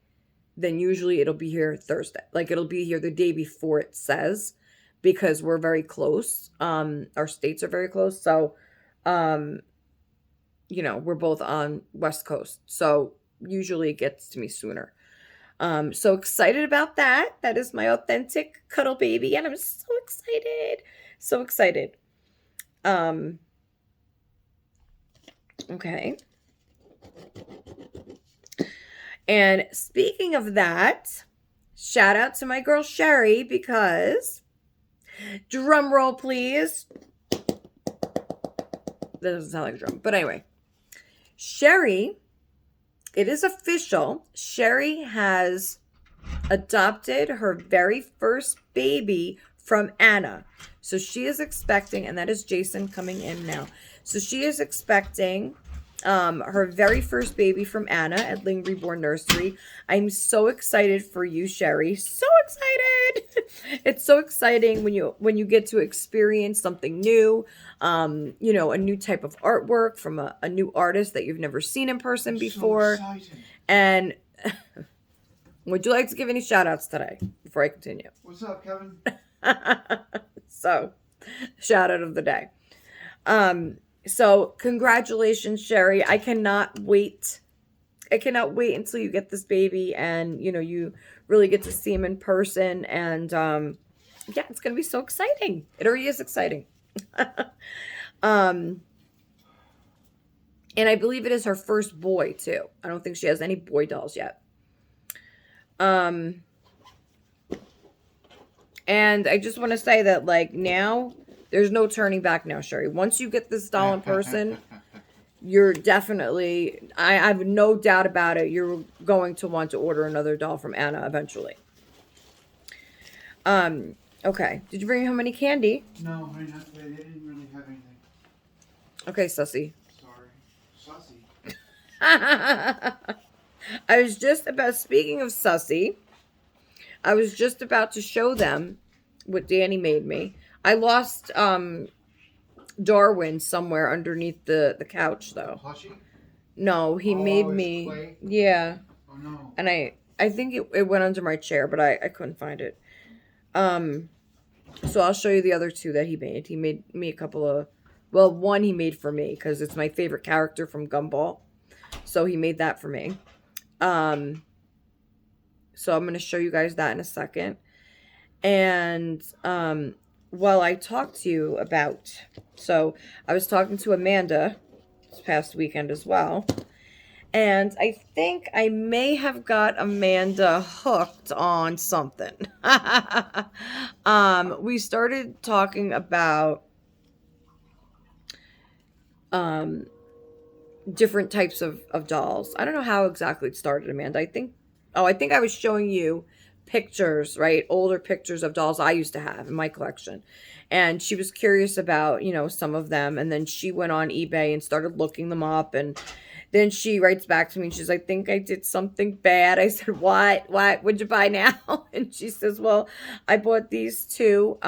then usually it'll be here Thursday. Like it'll be here the day before it says because we're very close. Our states are very close. So um, we're both on West Coast. So usually it gets to me sooner. So excited about that. That is my authentic cuddle baby, and I'm so excited. So excited. Um, okay. And speaking of that, shout out to my girl Sherry because drum roll, please. That doesn't sound like a drum, but anyway, Sherry, it is official. Sherry has adopted her very first baby from Anna. So she is expecting, and that is Jason coming in now. So she is expecting her very first baby from Anna at Ling Reborn Nursery. I'm so excited for you, Sherry. So excited. It's so exciting when you get to experience something new, a new type of artwork from a new artist that you've never seen in person before. So exciting. And would you like to give any shout outs today before I continue? What's up, Kevin? So, shout out of the day. So congratulations, Sherry. I cannot wait. I cannot wait until you get this baby and, you really get to see him in person. And, yeah, it's going to be so exciting. It already is exciting. And I believe it is her first boy too. I don't think she has any boy dolls yet. And I just want to say that now there's no turning back now, Sherry. Once you get this doll in person, you're definitely, I have no doubt about it, you're going to want to order another doll from Anna eventually. Okay. Did you bring home any candy? No, honey, not today. They didn't really have anything. Okay, Sussy. Sorry. Sussy. I was just about, speaking of Sussy, I was just about to show them what Danny made me. I lost Darwin somewhere underneath the couch though. Plushie? No, he made me. Clay? Yeah. Oh no. And I think it went under my chair, but I couldn't find it. So I'll show you the other two that he made. He made me a couple of, well, one he made for me because it's my favorite character from Gumball. So he made that for me. So I'm going to show you guys that in a second. And while I talk to you about, so I was talking to Amanda this past weekend as well. And I think I may have got Amanda hooked on something. We started talking about different types of dolls. I don't know how exactly it started, Amanda. I think I was showing you pictures, right? Older pictures of dolls I used to have in my collection. And she was curious about, some of them. And then she went on eBay and started looking them up. And then she writes back to me and she's like, I think I did something bad. I said, what? What'd you buy now? And she says, well, I bought these two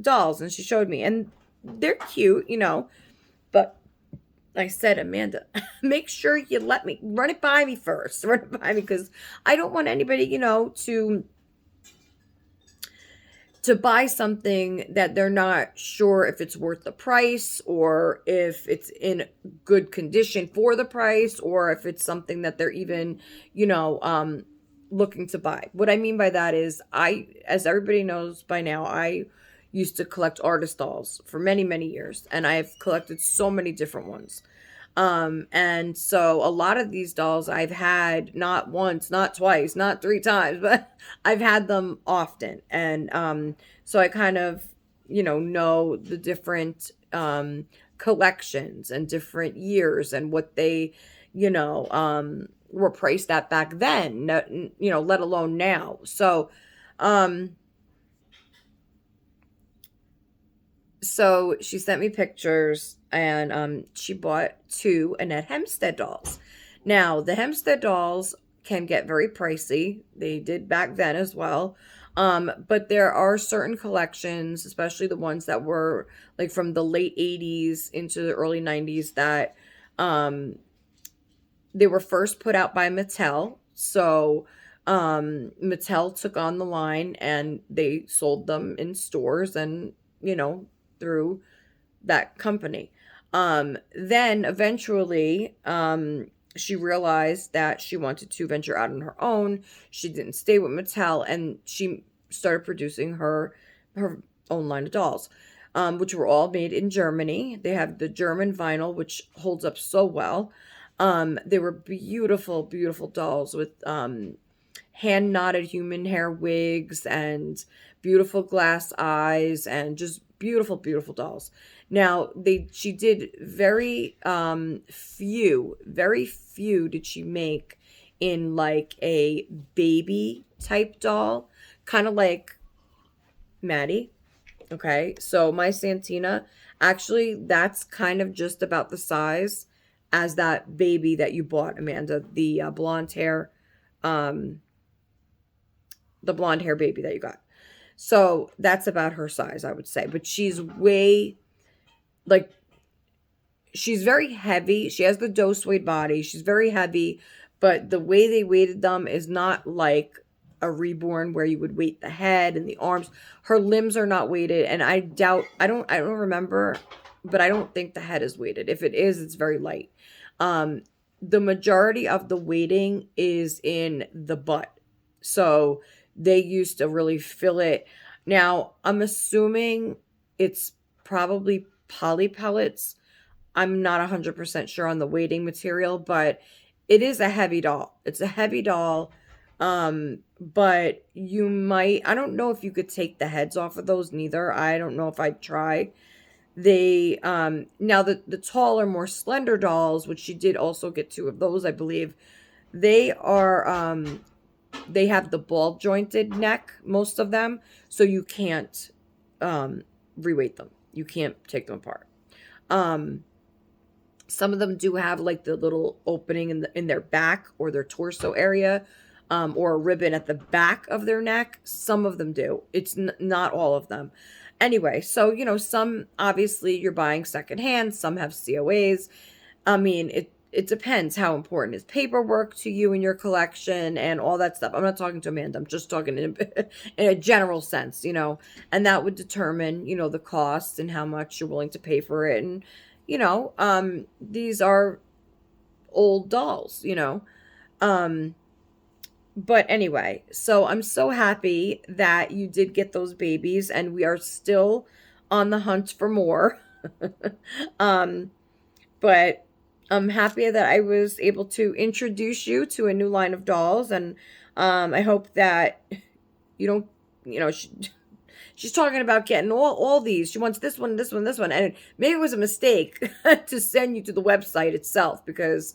dolls. And she showed me. And they're cute, but I said, Amanda, make sure you let me run it by me first. Run it by me because I don't want anybody, to buy something that they're not sure if it's worth the price or if it's in good condition for the price or if it's something that they're even, looking to buy. What I mean by that is as everybody knows by now, I used to collect artist dolls for many, many years, and I've collected so many different ones. And so a lot of these dolls I've had not once, not twice, not three times, but I've had them often. And so I kind of, know the different collections and different years and what they, were priced at back then, let alone now. Um, so she sent me pictures, and she bought two Annette Hempstead dolls. Now, the Hempstead dolls can get very pricey. They did back then as well. But there are certain collections, especially the ones that were like from the late 80s into the early 90s, that um, they were first put out by Mattel. So Mattel took on the line and they sold them in stores and, through that company. Then eventually, she realized that she wanted to venture out on her own. She didn't stay with Mattel, and she started producing her own line of dolls, which were all made in Germany. They have the German vinyl, which holds up so well. They were beautiful, beautiful dolls with hand knotted human hair wigs and beautiful glass eyes and just beautiful, beautiful dolls. Now, she did very few did she make in like a baby type doll, kind of like Maddie. Okay, so my Santina, actually, that's kind of just about the size as that baby that you bought, Amanda, um, the blonde hair baby that you got. So that's about her size, I would say. But she's way, like, she's very heavy. She has the doe suede body. She's very heavy, but the way they weighted them is not like a reborn where you would weight the head and the arms. Her limbs are not weighted, and I don't remember, but I don't think the head is weighted. If it is, it's very light. Um, the majority of the weighting is in the butt. So they used to really fill it. Now, I'm assuming it's probably poly pellets. I'm not 100% sure on the weighting material, but it is a heavy doll. It's a heavy doll. But I don't know if you could take the heads off of those neither. I don't know if I'd try. Now the taller, more slender dolls, which she did also get two of those, I believe, they are, they have the ball jointed neck, most of them, so you can't, reweight them. You can't take them apart. Um, some of them do have like the little opening in their back or their torso area, or a ribbon at the back of their neck. Some of them do. It's not all of them. Anyway, so some obviously you're buying secondhand. Some have COAs. I mean, it depends how important is paperwork to you in your collection and all that stuff. I'm not talking to Amanda. I'm just talking in a general sense, and that would determine, the cost and how much you're willing to pay for it. And, these are old dolls, Um, but anyway, so I'm so happy that you did get those babies, and we are still on the hunt for more. um, but I'm happy that I was able to introduce you to a new line of dolls, and I hope that you don't, she's talking about getting all these. She wants this one, this one, this one, and maybe it was a mistake to send you to the website itself, because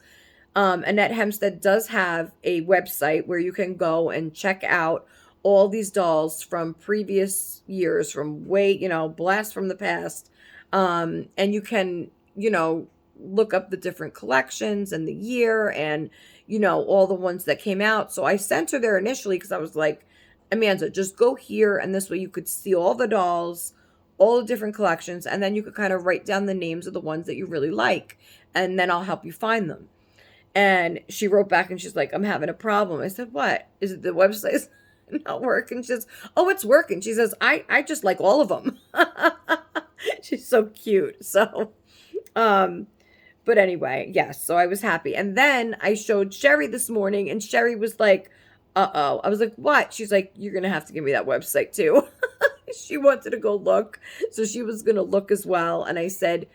Annette Hempstead does have a website where you can go and check out all these dolls from previous years, from way, blast from the past. And you can, look up the different collections and the year and, all the ones that came out. So I sent her there initially because I was like, Amanda, just go here. And this way you could see all the dolls, all the different collections. And then you could kind of write down the names of the ones that you really like. And then I'll help you find them. And she wrote back and she's like, I'm having a problem. I said, what? Is it the website's not working? She says, oh, it's working. She says, I just like all of them. She's so cute. So, but anyway, yes. So I was happy. And then I showed Sherry this morning and Sherry was like, uh-oh. I was like, what? She's like, you're going to have to give me that website too. She wanted to go look. So she was going to look as well. And I said,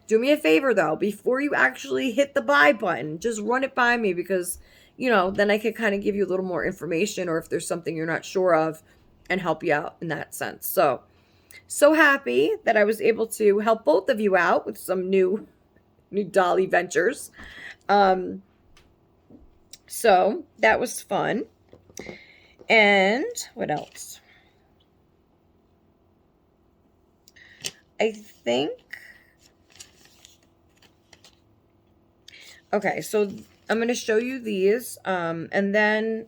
Do me a favor though, before you actually hit the buy button, just run it by me because, then I can kind of give you a little more information or if there's something you're not sure of and help you out in that sense. So happy that I was able to help both of you out with some new dolly ventures. So that was fun. And what else? I think. Okay, so I'm going to show you these. And then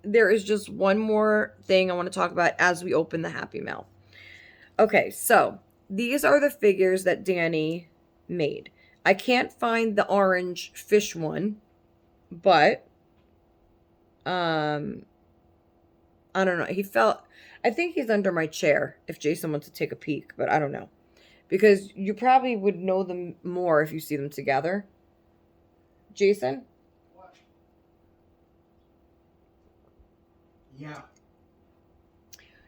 there is just one more thing I want to talk about as we open the Happy Mail. Okay, so these are the figures that Danny made. I can't find the orange fish one, but I don't know. I think he's under my chair if Jason wants to take a peek, but I don't know. Because you probably would know them more if you see them together. Jason? What? Yeah.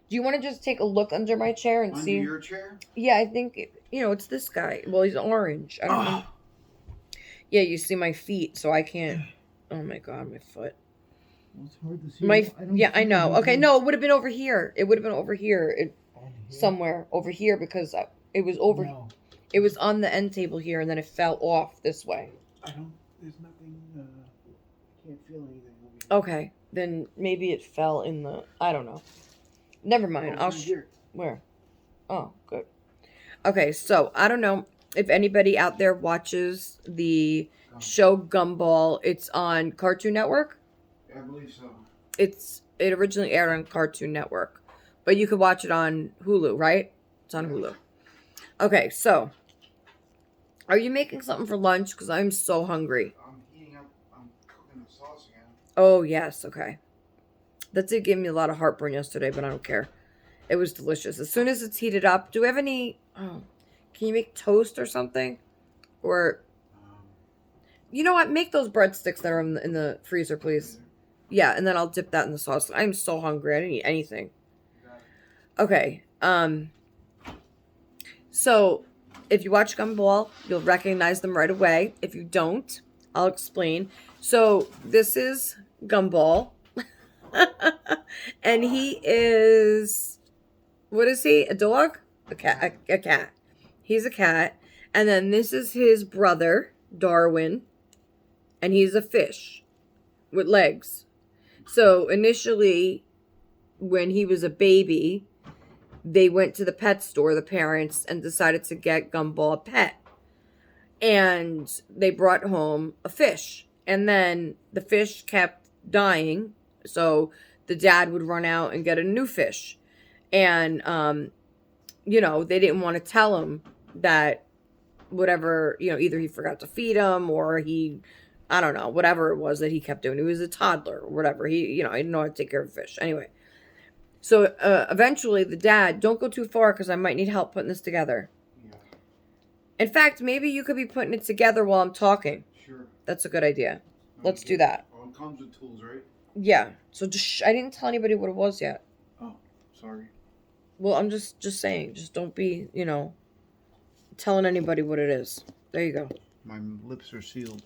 Do you want to just take a look under my chair and see? Under your chair? Yeah, I think, it's this guy. Well, he's orange. I don't know. Yeah, you see my feet, so I can't. Oh my God, my foot. Well, it's hard to see. I know. Okay, no, it would have been over here. It would have been over here. Somewhere over here because it was over. No. It was on the end table here, and then it fell off this way. There's nothing. I can't feel anything over here. Okay, then maybe it fell in the. I don't know. Never mind. I'll here. Where? Oh, good. Okay, so I don't know if anybody out there watches the show Gumball. It's on Cartoon Network. I believe so. It originally aired on Cartoon Network, but you could watch it on Hulu, right? It's on Hulu. Okay, so are you making something for lunch? Because I'm so hungry. I'm heating up. I'm cooking the sauce again. Oh yes, okay. That did give me a lot of heartburn yesterday, but I don't care. It was delicious. As soon as it's heated up, do we have any... Oh, can you make toast or something? Or... You know what? Make those breadsticks that are in the freezer, please. Yeah, and then I'll dip that in the sauce. I'm so hungry. I didn't eat anything. Okay. So, if you watch Gumball, you'll recognize them right away. If you don't, I'll explain. So, this is Gumball. And he is, what is he? A dog? A cat. A cat. He's a cat. And then this is his brother, Darwin. And he's a fish with legs. So initially, when he was a baby, they went to the pet store, the parents, and decided to get Gumball a pet. And they brought home a fish. And then the fish kept dying. So the dad would run out and get a new fish. And, they didn't want to tell him that whatever, either he forgot to feed him or he, I don't know, whatever it was that he kept doing. He was a toddler or whatever. He didn't know how to take care of fish. Anyway. So eventually the dad, don't go too far because I might need help putting this together. Yeah. In fact, maybe you could be putting it together while I'm talking. Sure. That's a good idea. Let's do that. Oh, it comes with tools, right? Yeah. So I didn't tell anybody what it was yet. Oh, sorry. Well, I'm just saying. Just don't be, telling anybody what it is. There you go. My lips are sealed.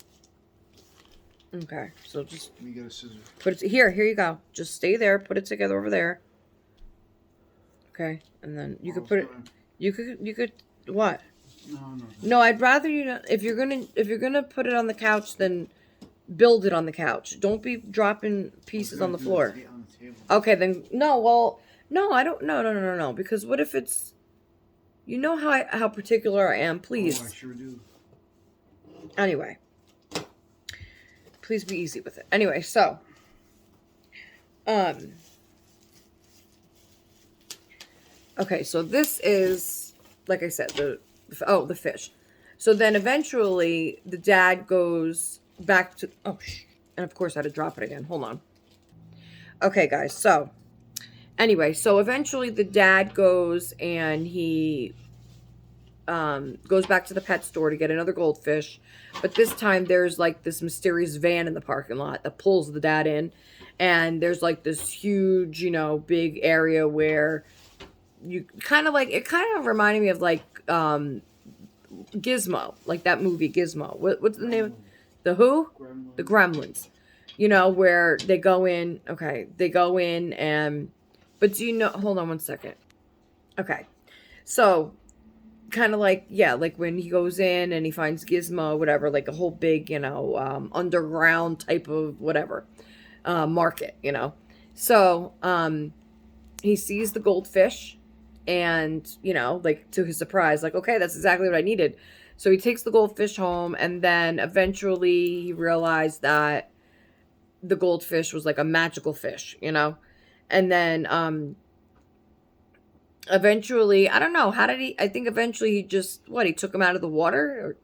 Okay. So just... Let me get a scissor. Put it... Here you go. Just stay there. Put it together over there. Okay. And then you could put it... You could... What? No. No, I'd rather you not... If you're gonna put it on the couch, then... Build it on the couch. Don't be dropping pieces on the floor. Okay, then no. Well, no, I don't. No. Because what if it's? You know how particular I am. Please. Oh, I sure do. Anyway, please be easy with it. Anyway, so, okay, so this is, like I said, the fish. So then eventually the dad goes back to, and of course I had to drop it again. Hold on. Okay, guys. So anyway, so eventually the dad goes and he goes back to the pet store to get another goldfish. But this time there's like this mysterious van in the parking lot that pulls the dad in. And there's like this huge, big area where you kind of like, it kind of reminded me of like Gizmo, like that movie Gizmo. What's the name? The who? The Gremlins. You know, where they go in. Okay, they go in and. But do you know? Hold on one second. Okay, so kind of like, yeah, like when he goes in and he finds Gizmo, whatever, like a whole big, underground type of whatever market, So he sees the goldfish, and like, to his surprise, like, okay, that's exactly what I needed. So he takes the goldfish home, and then eventually he realized that the goldfish was like a magical fish, and then eventually, I don't know, how did he, I think eventually he just, what, he took him out of the water? Or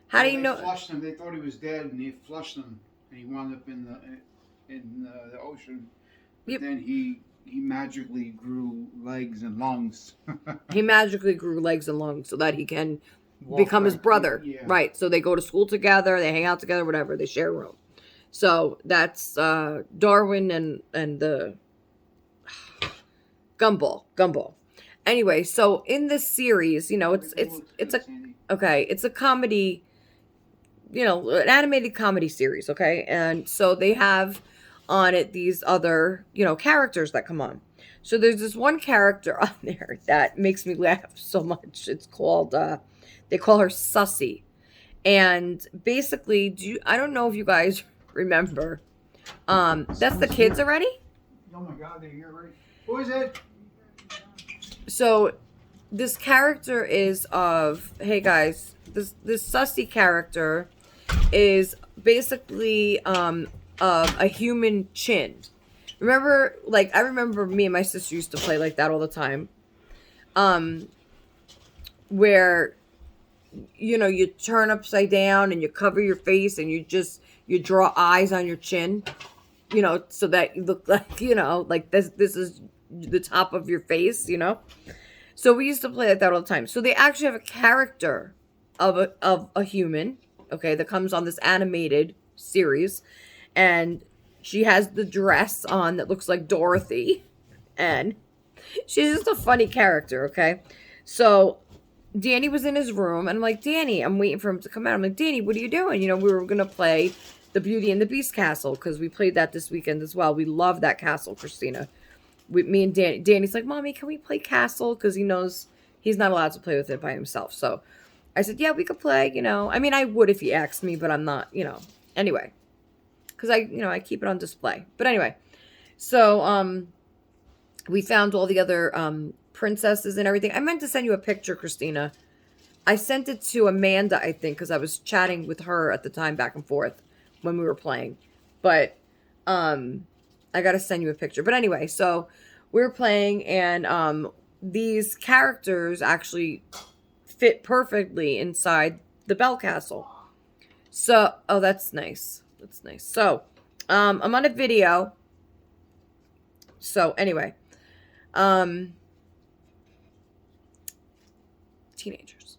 how do you They know? flushed him. They thought he was dead, and they flushed him, and he wound up in the ocean. But Yep. then he magically grew legs and lungs. He magically grew legs and lungs so that he can become his brother. Yeah. Right. So they go to school together, they hang out together, whatever, they share a room. So that's Darwin and the Gumball. Anyway, so in this series, it's a comedy, an animated comedy series, okay? And so they have on it these other, characters that come on. So there's this one character on there that makes me laugh so much. It's called they call her Sussy. And basically, I don't know if you guys remember. That's the kids already? Oh my God, they're here already. Who is it? So this character is of, hey guys, this Sussy character is basically of a human chin. Remember, like, I remember me and my sister used to play like that all the time. Where, you turn upside down and you cover your face and you draw eyes on your chin, so that you look like, like this is the top of your face, So we used to play like that all the time. So they actually have a character of a human, okay, that comes on this animated series, and she has the dress on that looks like Dorothy, and she's just a funny character, okay? So Danny was in his room, and I'm like, Danny, I'm waiting for him to come out. I'm like, Danny, what are you doing? We were going to play the Beauty and the Beast castle, because we played that this weekend as well. We love that castle, Christina. Me and Danny's like, Mommy, can we play castle? Because he knows he's not allowed to play with it by himself. So I said, yeah, we could play, I mean, I would if he asked me, but I'm not, anyway. Because I keep it on display. But anyway, so we found all the other princesses and everything. I meant to send you a picture, Christina. I sent it to Amanda, I think, because I was chatting with her at the time, back and forth, when we were playing. But I gotta send you a picture. But anyway, so we were playing, and these characters actually fit perfectly inside the Bell Castle. So, oh, that's nice. That's nice. So, I'm on a video. So anyway, teenagers.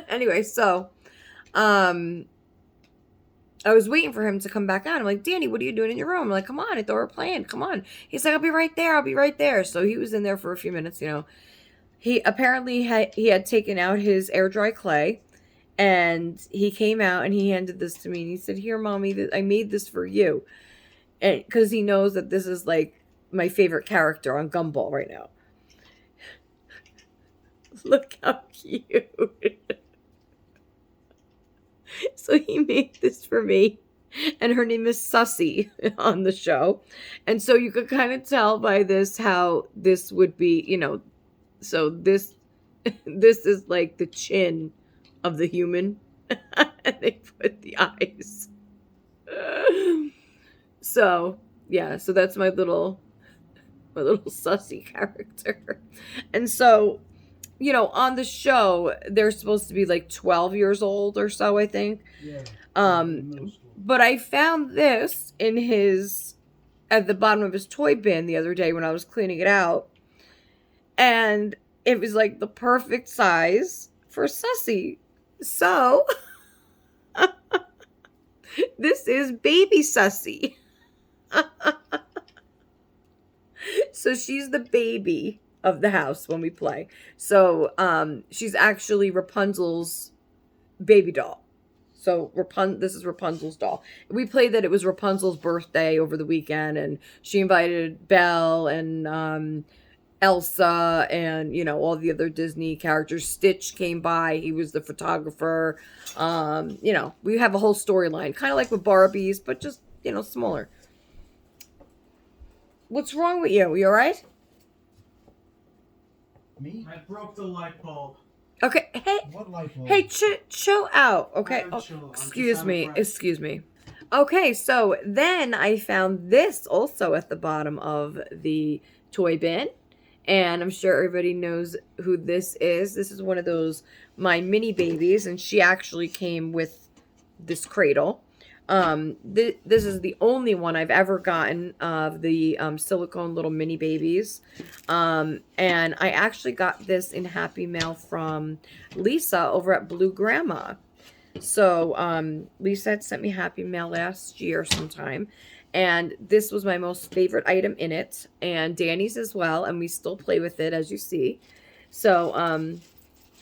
Anyway, so I was waiting for him to come back on. I'm like, Danny, what are you doing in your room? I'm like, come on, I thought we were playing. Come on. He's like, I'll be right there. I'll be right there. So he was in there for a few minutes, He apparently had taken out his air dry clay, and he came out and he handed this to me, and he said, here, Mommy, I made this for you. And because he knows that this is like my favorite character on Gumball right now. Look how cute. So he made this for me, and her name is Sussy on the show. And so you could kind of tell by this how this would be, so this is like the chin of the human, and they put the eyes. So yeah, so that's my little Sussy character. And so, on the show, they're supposed to be like 12 years old or so, I think. Yeah. But I found this at the bottom of his toy bin the other day when I was cleaning it out. And it was like the perfect size for Sussy. So, this is baby Sussy. So she's the baby of the house when we play. So she's actually Rapunzel's baby doll. So this is Rapunzel's doll. We played that it was Rapunzel's birthday over the weekend, and she invited Belle and Elsa and, all the other Disney characters. Stitch came by. He was the photographer. We have a whole storyline, kind of like with Barbies, but just, smaller. What's wrong with you? You all right? Me? I broke the light bulb. Okay. Hey, What light bulb? hey, chill out. Okay. I'm Oh, chill. I'm just excuse out of me. breath. Excuse me. Okay, so then I found this also at the bottom of the toy bin. And I'm sure everybody knows who this is. This is one of those My Mini Babies, and she actually came with this cradle. This is the only one I've ever gotten of the silicone little mini babies. And I actually got this in Happy Mail from Lisa over at Blue Grandma. So Lisa had sent me Happy Mail last year sometime. And this was my most favorite item in it. And Danny's as well. And we still play with it, as you see. So,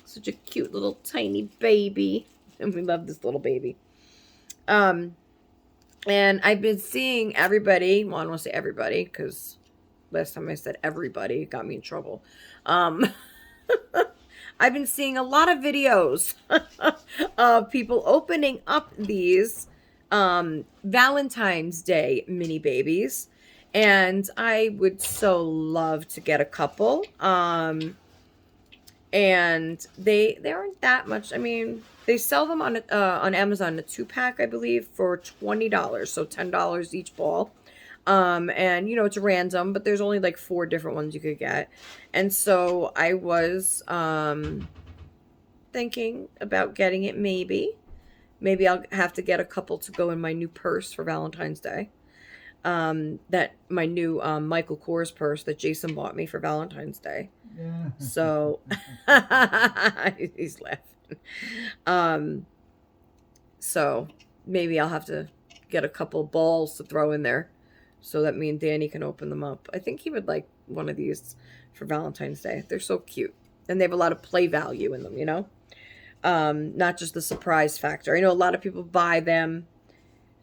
such a cute little tiny baby. And we love this little baby. And I've been seeing everybody, well, I don't want to say everybody, because last time I said everybody, it got me in trouble. I've been seeing a lot of videos of people opening up these Valentine's Day mini babies. And I would so love to get a couple. And they aren't that much. I mean, they sell them on Amazon, a 2-pack, I believe, for $20. So $10 each ball. And it's random, but there's only like 4 different ones you could get. And so I was thinking about getting it. Maybe I'll have to get a couple to go in my new purse for Valentine's Day. That my new Michael Kors purse that Jason bought me for Valentine's Day. Yeah. So he's laughing. So maybe I'll have to get a couple balls to throw in there so that me and Danny can open them up. I think he would like one of these for Valentine's Day. They're so cute. And they have a lot of play value in them, not just the surprise factor. I know a lot of people buy them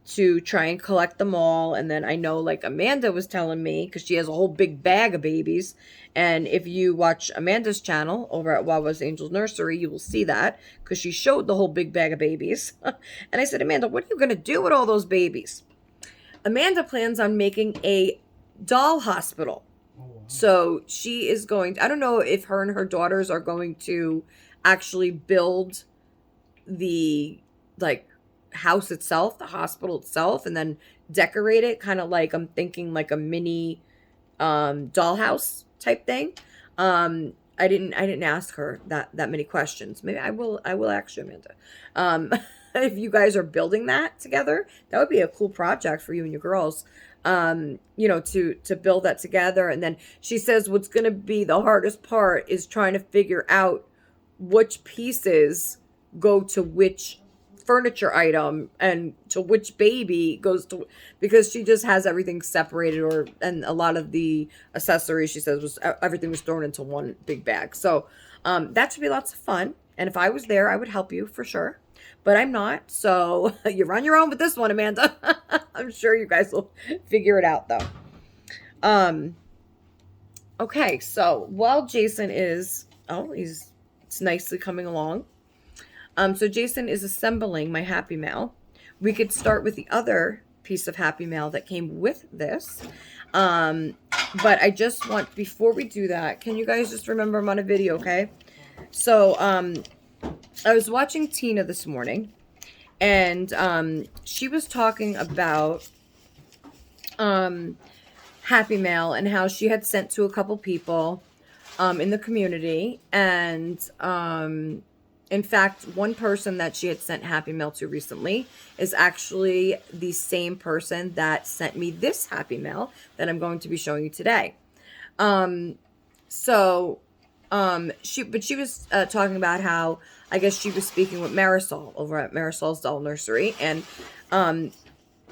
to try and collect them all. And then I know, like, Amanda was telling me, because she has a whole big bag of babies. And if you watch Amanda's channel over at Wawa's Angels Nursery, you will see that, because she showed the whole big bag of babies. And I said, Amanda, what are you going to do with all those babies? Amanda plans on making a doll hospital. Oh, wow. So she is going to, I don't know if her and her daughters are going to actually build the, like, house itself, the hospital itself, and then decorate it, kind of like, I'm thinking like a mini dollhouse type thing. I didn't ask her that many questions. Maybe I will ask you, Amanda. If you guys are building that together, that would be a cool project for you and your girls. To build that together. And then she says what's going to be the hardest part is trying to figure out which pieces go to which furniture item and to which baby goes to, because she just has everything separated, and a lot of the accessories, she says, everything was thrown into one big bag. So that should be lots of fun. And if I was there, I would help you for sure, but I'm not. So you're on your own with this one, Amanda. I'm sure you guys will figure it out though. Okay, so while Jason is, it's nicely coming along. So Jason is assembling my Happy Mail. We could start with the other piece of Happy Mail that came with this. But I just want, before we do that, can you guys just remember I'm on a video, okay? So I was watching Tina this morning, and she was talking about Happy Mail and how she had sent to a couple people in the community, and in fact, one person that she had sent Happy Mail to recently is actually the same person that sent me this Happy Mail that I'm going to be showing you today. She was talking about how, I guess she was speaking with Marisol over at Marisol's Doll Nursery, and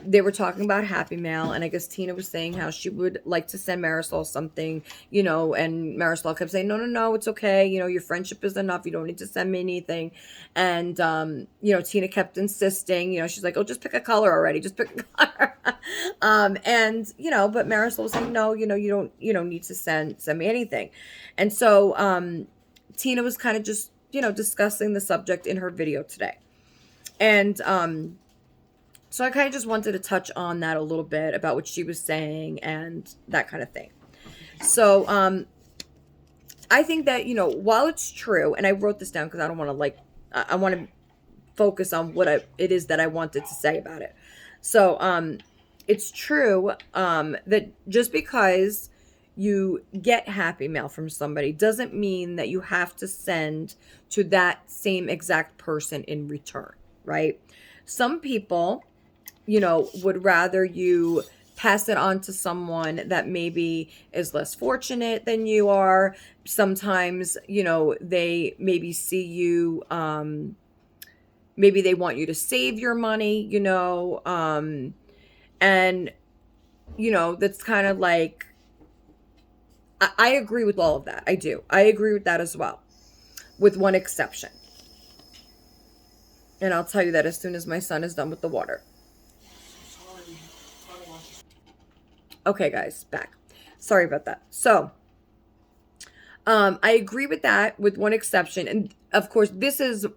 they were talking about Happy Mail, and I guess Tina was saying how she would like to send Marisol something, and Marisol kept saying, no, no, no, it's okay. Your friendship is enough. You don't need to send me anything. And, Tina kept insisting, she's like, oh, just pick a color already. Just pick a color. But Marisol was saying, no, you don't need to send me anything. And so, Tina was kind of just, discussing the subject in her video today. And, so I kind of just wanted to touch on that a little bit about what she was saying and that kind of thing. So I think that, while it's true, and I wrote this down because I don't want to I want to focus on what it is that I wanted to say about it. So it's true that just because you get Happy Mail from somebody doesn't mean that you have to send to that same exact person in return, right? Some people would rather you pass it on to someone that maybe is less fortunate than you are. Sometimes, they maybe see you, maybe they want you to save your money, and, that's kind of like, I agree with all of that. I do. I agree with that as well, with one exception. And I'll tell you that as soon as my son is done with the water. Okay, guys, back. Sorry about that. So, I agree with that with one exception. And of course, this is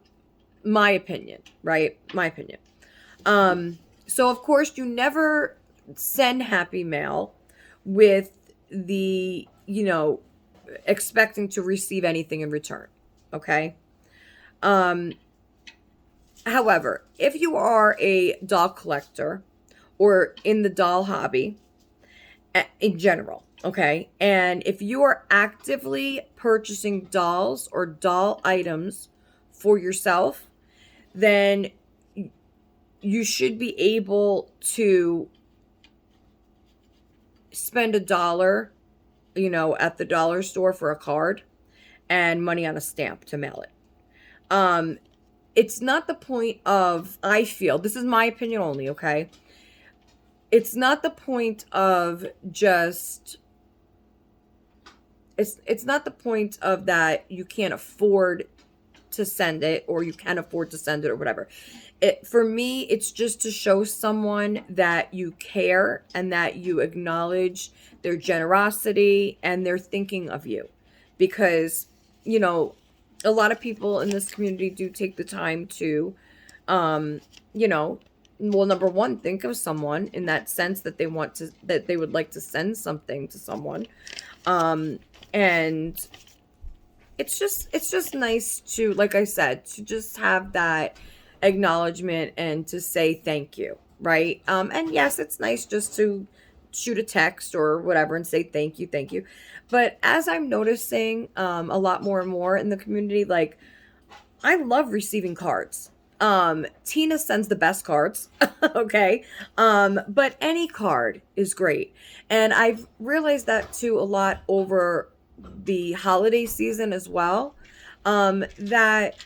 my opinion, right? My opinion. So of course, you never send Happy Mail with the, expecting to receive anything in return. Okay. However, if you are a doll collector or in the doll hobby, in general, okay? And if you are actively purchasing dolls or doll items for yourself, then you should be able to spend $1, at the dollar store for a card and money on a stamp to mail it. It's not the point of, I feel, this is my opinion only, okay? It's not the point of just, it's not the point of that you can't afford to send it or you can afford to send it or whatever. For me, it's just to show someone that you care and that you acknowledge their generosity and their thinking of you. Because, a lot of people in this community do take the time to, well, number one, think of someone in that sense that they would like to send something to someone. And it's just nice to, like I said, to just have that acknowledgement and to say thank you, right? And yes, it's nice just to shoot a text or whatever and say thank you. But as I'm noticing a lot more and more in the community, like, I love receiving cards. Tina sends the best cards. Okay. But any card is great. And I've realized that too a lot over the holiday season as well. That,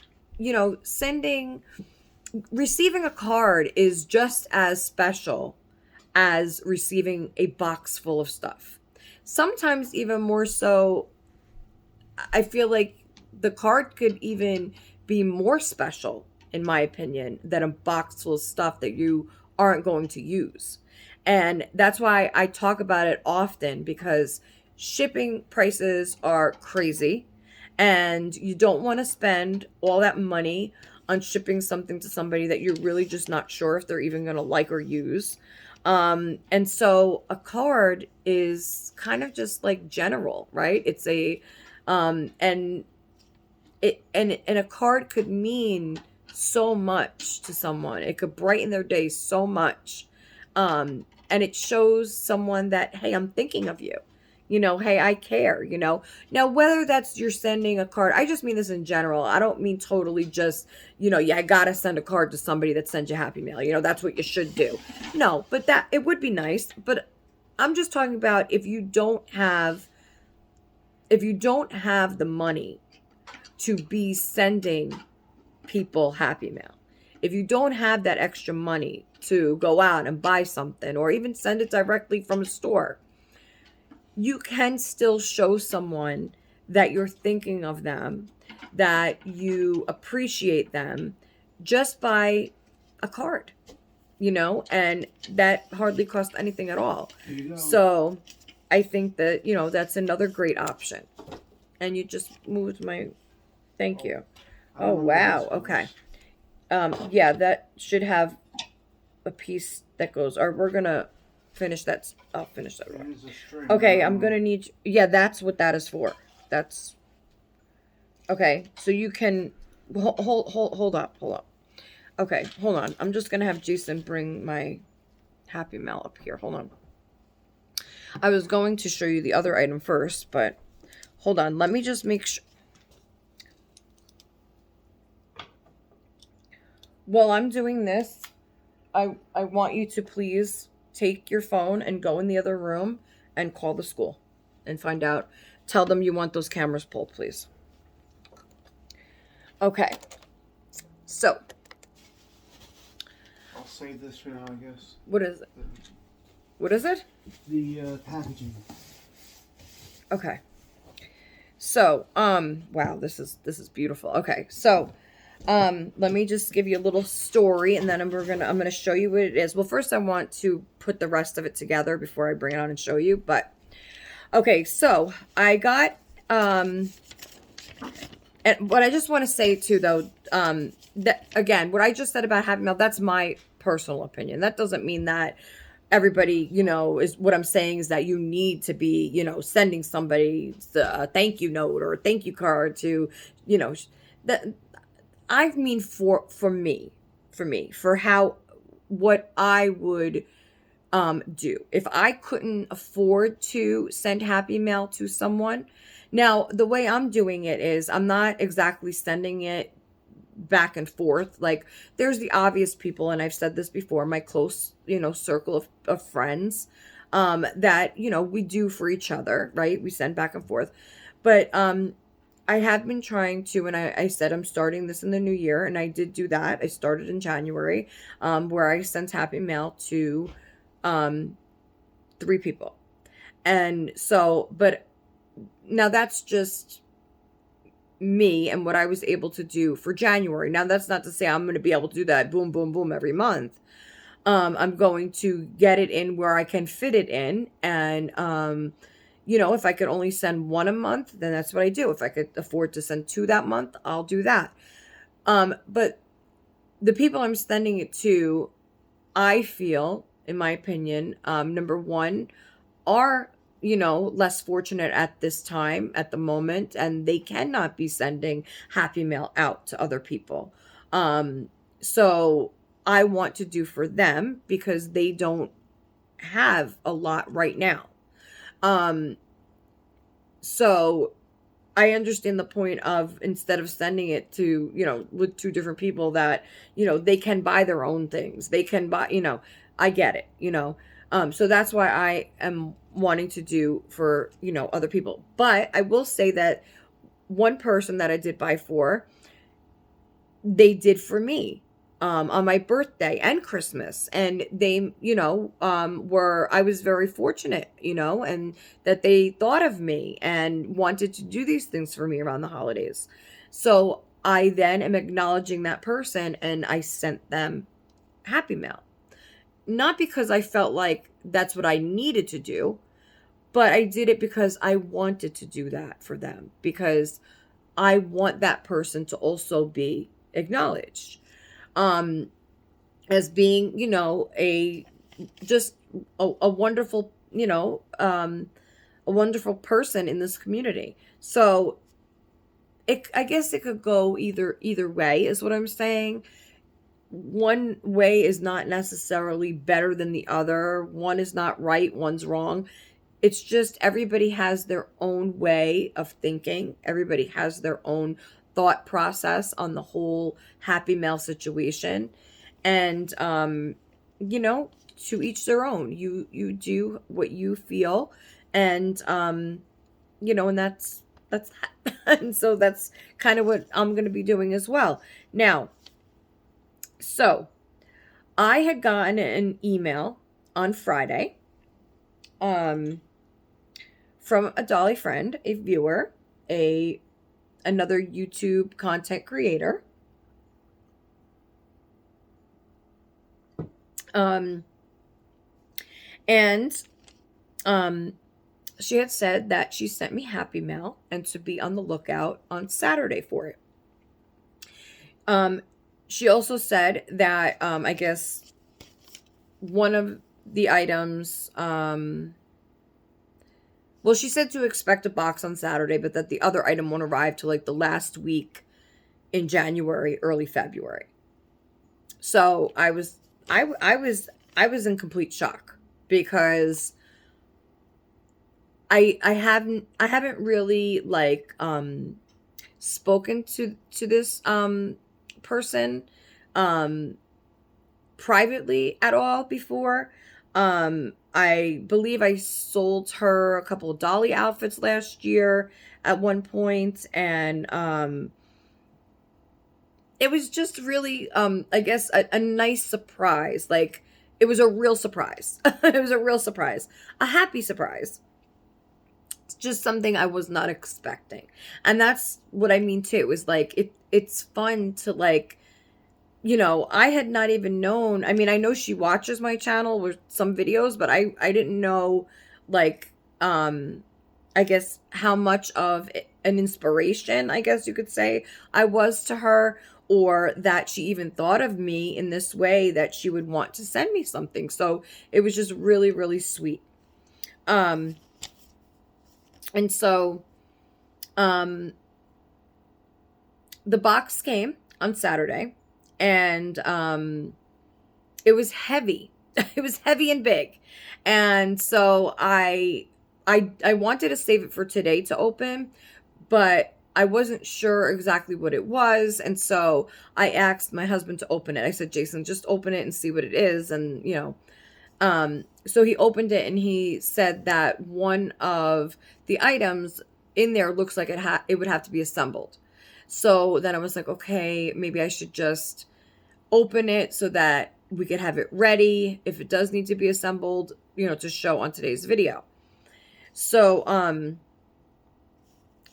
receiving a card is just as special as receiving a box full of stuff. Sometimes even more so, I feel like the card could even be more special, in my opinion, than a box full of stuff that you aren't going to use. And that's why I talk about it often, because shipping prices are crazy and you don't want to spend all that money on shipping something to somebody that you're really just not sure if they're even going to like or use. And so a card is kind of just like general, right? It's and a card could mean so much to someone. It could brighten their day so much. And it shows someone that, hey, I'm thinking of you. Hey, I care, Now, whether that's you're sending a card, I just mean this in general. I don't mean totally just, I gotta send a card to somebody that sends you Happy Mail. That's what you should do. No, but that, it would be nice. But I'm just talking about if you don't have the money to be sending people Happy Mail. If you don't have that extra money to go out and buy something or even send it directly from a store, you can still show someone that you're thinking of them, that you appreciate them just by a card, and that hardly costs anything at all. There you go. So I think that, that's another great option. And you just moved my, thank you. Oh, wow. Okay. Yeah, that should have a piece that goes, or we're gonna finish that. I'll finish that. It is a string. Okay, I'm gonna need, yeah, that's what that is for. That's, okay, so you can, hold up. Okay, hold on. I'm just gonna have Jason bring my Happy Mail up here. Hold on. I was going to show you the other item first, but hold on. Let me just make sure. While I'm doing this, I want you to please take your phone and go in the other room and call the school and find out. Tell them you want those cameras pulled, please. Okay. So. I'll save this for now, I guess. What is it? What is it? The packaging. Okay. So, wow, this is beautiful. Okay, so, let me just give you a little story, and then I'm gonna show you what it is. Well, first I want to put the rest of it together before I bring it on and show you. But okay, so I got and what I just want to say too, though, that again, what I just said about Happy Mail, that's my personal opinion. That doesn't mean that everybody, is what I'm saying is that you need to be, sending somebody a thank you note or a thank you card to, that I mean for me, for how, what I would do if I couldn't afford to send Happy Mail to someone. Now, the way I'm doing it is I'm not exactly sending it back and forth. Like, there's the obvious people, and I've said this before, my close, circle of friends, that, we do for each other, right? We send back and forth. But I have been trying to, and I said I'm starting this in the new year, and I did do that. I started in January, where I sent Happy Mail to 3 people. And so, but now that's just me and what I was able to do for January. Now, that's not to say I'm going to be able to do that boom, boom, boom every month. I'm going to get it in where I can fit it in. And, if I could only send 1 a month, then that's what I do. If I could afford to send 2 that month, I'll do that. But the people I'm sending it to, I feel, in my opinion, number one, are less fortunate at this time, at the moment, and they cannot be sending Happy Mail out to other people. So I want to do for them because they don't have a lot right now. So I understand the point of, instead of sending it to, with 2 different people that, they can buy their own things. They can buy, I get it, so that's why I am wanting to do for, other people. But I will say that one person that I did buy for, they did for me on my birthday and Christmas. And they, I was very fortunate, and that they thought of me and wanted to do these things for me around the holidays. So I then am acknowledging that person, and I sent them Happy Mail. Not because I felt like that's what I needed to do, but I did it because I wanted to do that for them, because I want that person to also be acknowledged as being, just a wonderful, a wonderful person in this community. So I guess it could go either way, is what I'm saying. One way is not necessarily better than the other. One is not right, one's wrong. It's just everybody has their own way of thinking. Everybody has their own thought process on the whole Happy Mail situation. And, to each their own. You do what you feel. And, and that's that. And so that's kind of what I'm going to be doing as well. Now, So I had gotten an email on Friday um, from a Dolly friend, a viewer, a another YouTube content creator. Um, and um, she had said that she sent me Happy Mail and to be on the lookout on Saturday for it. Um, she also said that I guess one of the items, well, she said to expect a box on Saturday, but that the other item won't arrive till like the last week in January, early February. So I was in complete shock because I haven't really like spoken to this person um privately at all before. I believe I sold her a couple of Dolly outfits last year at one point, and it was just really I guess a nice surprise. Like it was a real surprise. It was a real surprise. A happy surprise. It's just something I was not expecting. And that's what I mean too. Is like it's fun to like, I had not even known. I mean, I know she watches my channel with some videos, but I didn't know like I guess how much of an inspiration, I guess you could say, I was to her, or that she even thought of me in this way that she would want to send me something. So it was just really, really sweet. Um and so um the box came on Saturday, and it was heavy. It was heavy and big. And so I wanted to save it for today to open, but I wasn't sure exactly what it was. And so I asked my husband to open it. I said, Jason, just open it and see what it is. And, so he opened it and he said that one of the items in there looks like it would have to be assembled. So then I was like, okay, maybe I should just open it so that we could have it ready if it does need to be assembled, to show on today's video. So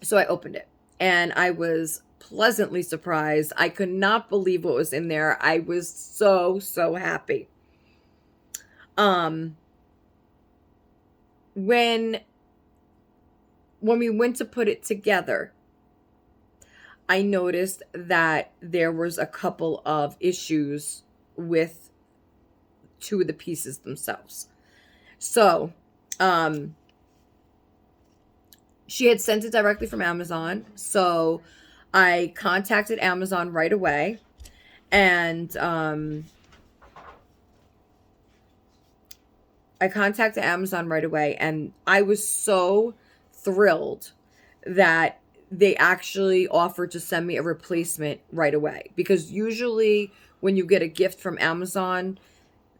so I opened it and I was pleasantly surprised. I could not believe what was in there. I was so happy. When we went to put it together, I noticed that there was a couple of issues with two of the pieces themselves. So, she had sent it directly from Amazon. So I contacted Amazon right away, and I was so thrilled that they actually offered to send me a replacement right away, because usually when you get a gift from Amazon,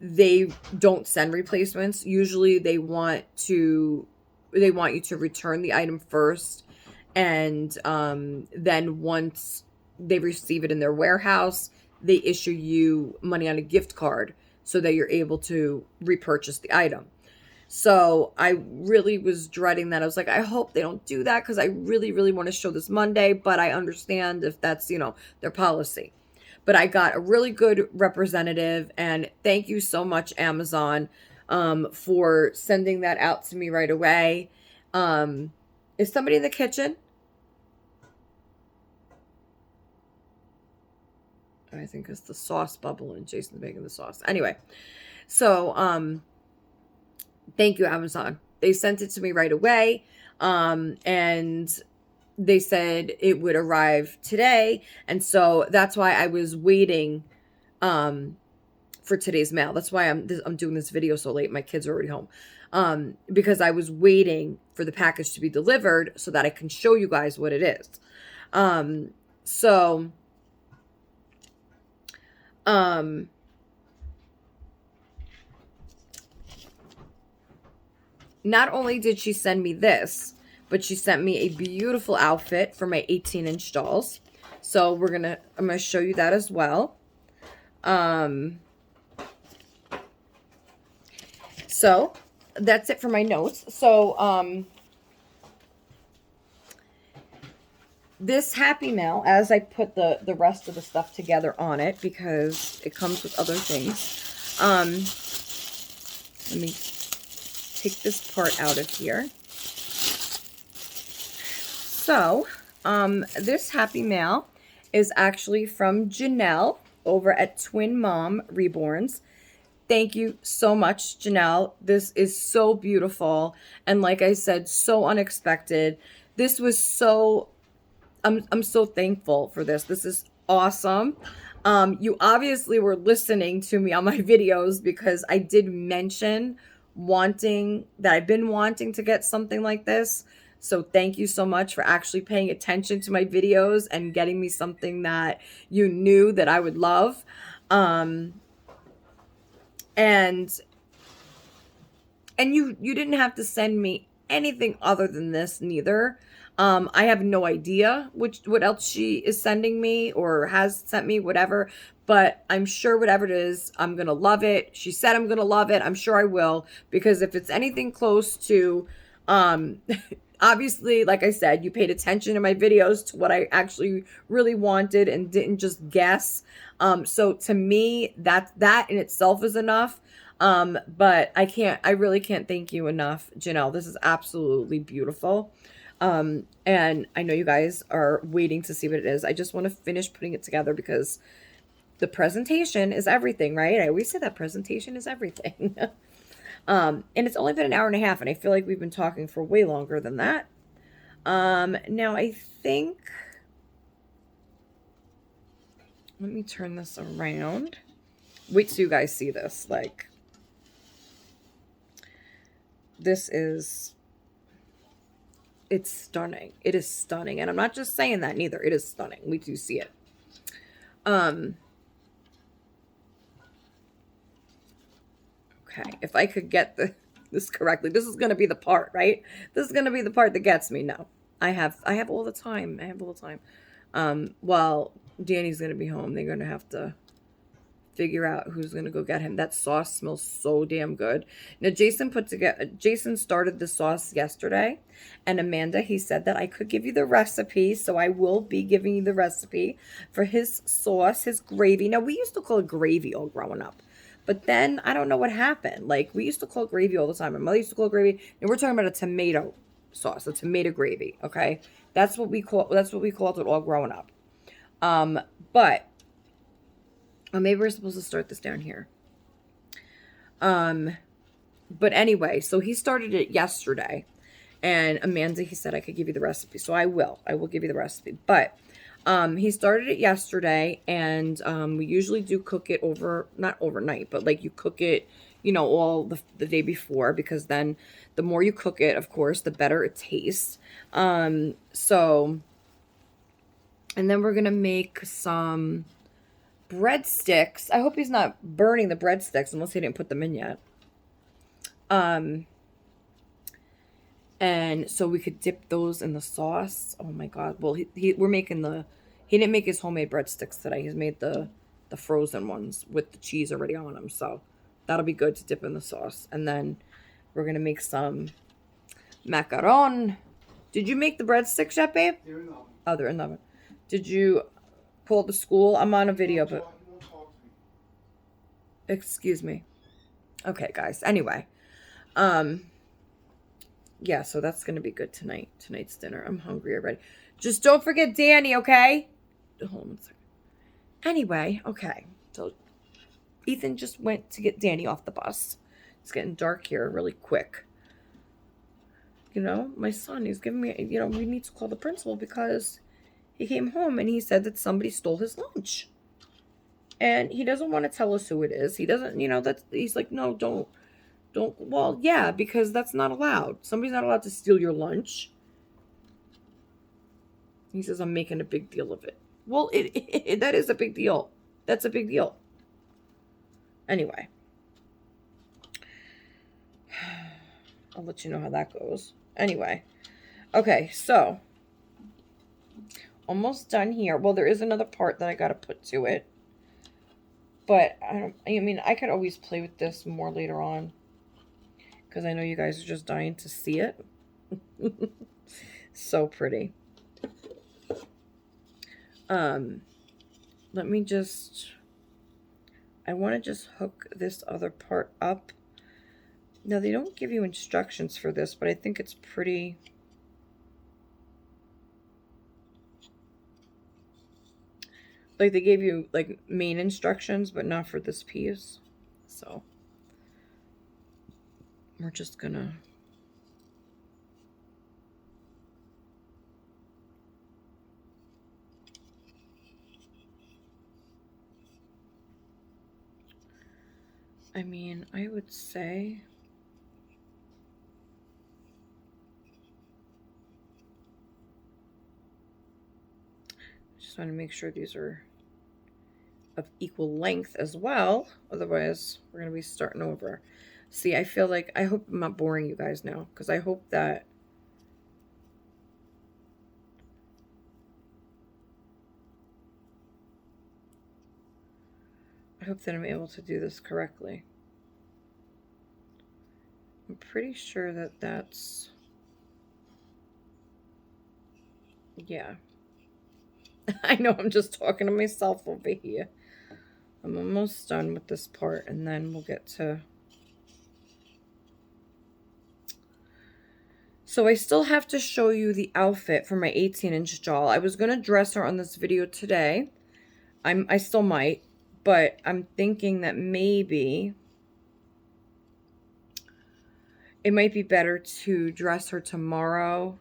they don't send replacements. Usually they want you to return the item first, and then once they receive it in their warehouse, they issue you money on a gift card so that you're able to repurchase the item. So I really was dreading that. I was like, I hope they don't do that, because I really, really want to show this Monday, but I understand if that's, their policy. But I got a really good representative, and thank you so much, Amazon, for sending that out to me right away. Is somebody in the kitchen? I think it's the sauce bubbling. Jason's making the sauce. Anyway, so thank you, Amazon. They sent it to me right away. And they said it would arrive today. And so that's why I was waiting for today's mail. That's why I'm doing this video so late. My kids are already home. Because I was waiting for the package to be delivered so that I can show you guys what it is. So not only did she send me this, but she sent me a beautiful outfit for my 18-inch dolls. So I'm going to show you that as well. So that's it for my notes. So, this Happy Mail, as I put the rest of the stuff together on it, because it comes with other things. Let me take this part out of here. So, this Happy Mail is actually from Janelle over at Twin Mom Reborns. Thank you so much, Janelle. This is so beautiful. And like I said, so unexpected. This was so, I'm so thankful for this. This is awesome. You obviously were listening to me on my videos because I did mention that I've been wanting to get something like this. So thank you so much for actually paying attention to my videos and getting me something that you knew that I would love. And you didn't have to send me anything other than this neither. I have no idea what else she is sending me or has sent me, whatever, but I'm sure whatever it is, I'm going to love it. She said I'm going to love it. I'm sure I will, because if it's anything close to, obviously, like I said, you paid attention to my videos to what I actually really wanted and didn't just guess. So to me, that in itself is enough. But I really can't thank you enough, Janelle. This is absolutely beautiful. And I know you guys are waiting to see what it is. I just want to finish putting it together because the presentation is everything, right? I always say that presentation is everything. And it's only been an hour and a half, and I feel like we've been talking for way longer than that. Now I think, let me turn this around. Wait till you guys see this. Like, this is, it's stunning. It is stunning. And I'm not just saying that neither. It is stunning. We do see it. Okay, if I could get this correctly. This is going to be the part, right? This is going to be the part that gets me. No. I have all the time. I have all the time. While Danny's going to be home, they're going to have to figure out who's going to go get him. That sauce smells so damn good. Now, Jason started the sauce yesterday, and Amanda, he said that I could give you the recipe, so I will be giving you the recipe for his sauce, his gravy. Now, we used to call it gravy all growing up, but then I don't know what happened. Like, we used to call it gravy all the time. My mother used to call it gravy, and we're talking about a tomato sauce, a tomato gravy, okay? That's what we called it all growing up. But maybe we're supposed to start this down here. But anyway, so he started it yesterday, and Amanda, he said I could give you the recipe, so I will give you the recipe. But he started it yesterday, and we usually do cook it not overnight, but like you cook it, all the day before, because then the more you cook it, of course, the better it tastes. So, and then we're gonna make some breadsticks. I hope he's not burning the breadsticks unless he didn't put them in yet. And so we could dip those in the sauce. Oh my god. Well, he didn't make his homemade breadsticks today. He's made the frozen ones with the cheese already on them. So that'll be good to dip in the sauce. And then we're gonna make some macaron. Did you make the breadsticks yet, babe? They're in the oven. Oh, they're in the oven. Did you pull the school? I'm on a video, but He won't talk to me. excuse me. Okay, guys. Anyway, yeah, so that's gonna be good tonight. Tonight's dinner. I'm hungry already. Just don't forget Danny, okay? Hold on a second. Anyway, okay. So Ethan just went to get Danny off the bus. It's getting dark here really quick. My son, he's giving me, we need to call the principal because he came home and he said that somebody stole his lunch. And he doesn't want to tell us who it is. He doesn't, he's like, no, don't. Well, yeah, because that's not allowed. Somebody's not allowed to steal your lunch. He says, I'm making a big deal of it. Well, that is a big deal. That's a big deal. Anyway. I'll let you know how that goes. Anyway. Okay, so. Almost done here. Well, there is another part that I got to put to it. But I mean, I could always play with this more later on, because I know you guys are just dying to see it. So pretty. Let me just, I want to just hook this other part up. Now, they don't give you instructions for this, but I think it's pretty. Like, they gave you, like, main instructions, but not for this piece. So, we're just gonna. I mean, I would say. Just want to make sure these are of equal length as well. Otherwise, we're going to be starting over. See, I feel like, I hope I'm not boring you guys now, because I hope that I'm able to do this correctly. I'm pretty sure that that's, yeah. I know I'm just talking to myself over here. I'm almost done with this part, and then we'll get to... So I still have to show you the outfit for my 18-inch doll. I was going to dress her on this video today. I still might, but I'm thinking that maybe it might be better to dress her tomorrow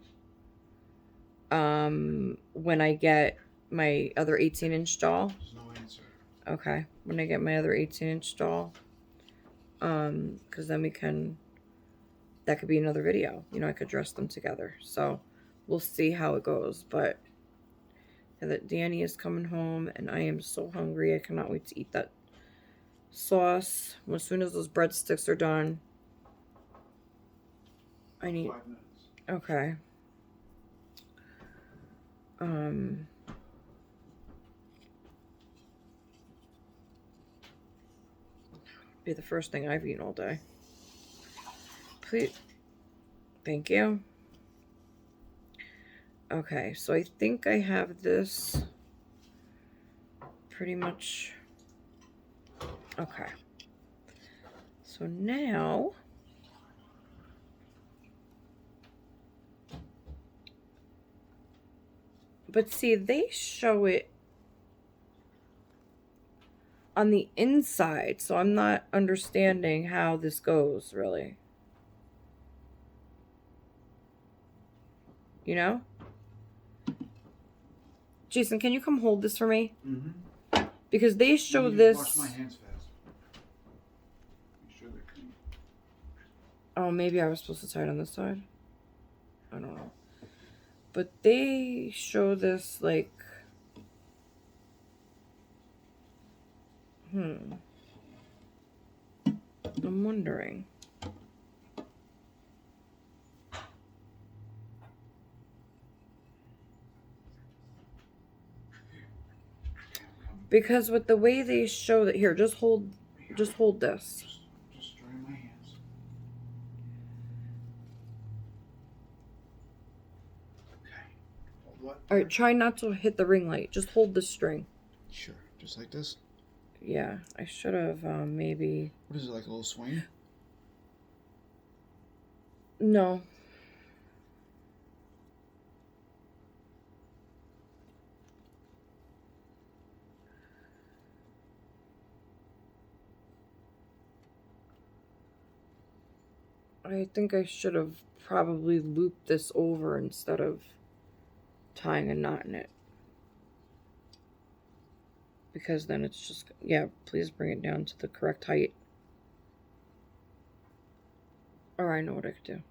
when I get my other 18-inch doll. There's no answer. Okay, when I get my other 18-inch doll. Because then we can, that could be another video. You know, I could dress them together. So we'll see how it goes. But that Danny is coming home, and I am so hungry. I cannot wait to eat that sauce. As soon as those breadsticks are done, I need... 5 minutes. Okay. Be the first thing I've eaten all day. Please. Thank you. Okay, so I think I have this pretty much. Okay. So now, but see, they show it on the inside, so I'm not understanding how this goes, really. You know? Jason, can you come hold this for me? Mm-hmm. Because they show You this... Wash my hands fast. Make sure they're clean. Oh, maybe I was supposed to tie it on this side. I don't know. But they show this, like... I'm wondering. Because with the way they show that... Here, just hold this. Just dry my hands. Okay. Hold what? Alright, try not to hit the ring light. Just hold the string. Sure. Just like this? Yeah, I should have maybe... What is it, like a little swing? No. I think I should have probably looped this over instead of tying a knot in it. Because then it's just, yeah, please bring it down to the correct height. Or I know what I could do.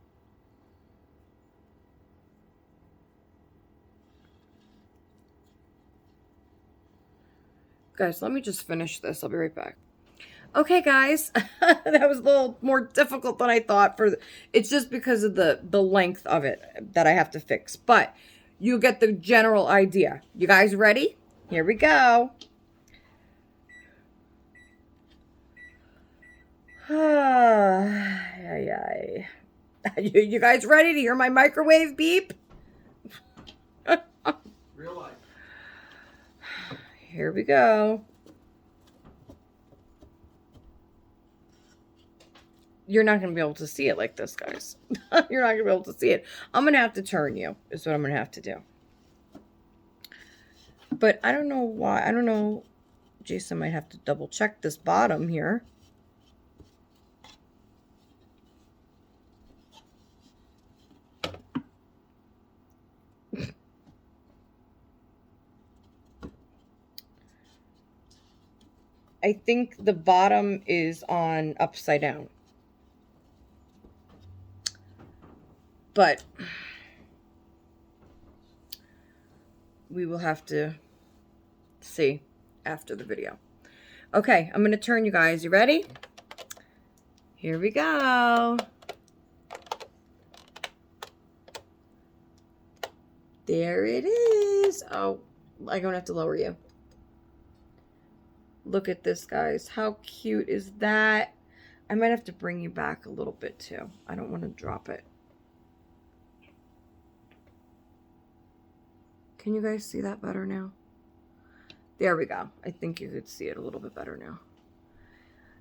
Guys, let me just finish this. I'll be right back. Okay, guys, that was a little more difficult than I thought. It's just because of the length of it that I have to fix. But you get the general idea. You guys ready? Here we go. You guys ready to hear my microwave beep? Real life. Here we go. You're not going to be able to see it like this, guys. You're not going to be able to see it. I'm going to have to turn you, is what I'm going to have to do. But I don't know why. I don't know. Jason might have to double check this bottom here. I think the bottom is on upside down. But we will have to see after the video. Okay, I'm going to turn you guys. You ready? Here we go. There it is. Oh, I'm going to have to lower you. Look at this, guys. How cute is that? I might have to bring you back a little bit too. I don't want to drop it. Can you guys see that better now? There we go. I think you could see it a little bit better now.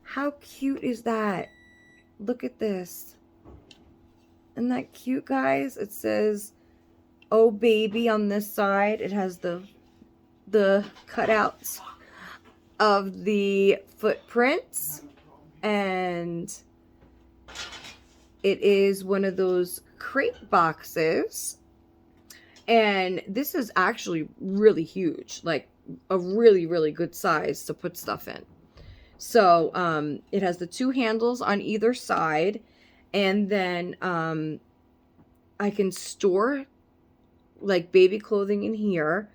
How cute is that? Look at this. Isn't that cute, guys? It says, "Oh baby" on this side. It has the cutouts of the footprints, and it is one of those crate boxes, and this is actually really huge, like a really good size to put stuff in. So it has the two handles on either side, and then I can store like baby clothing in here.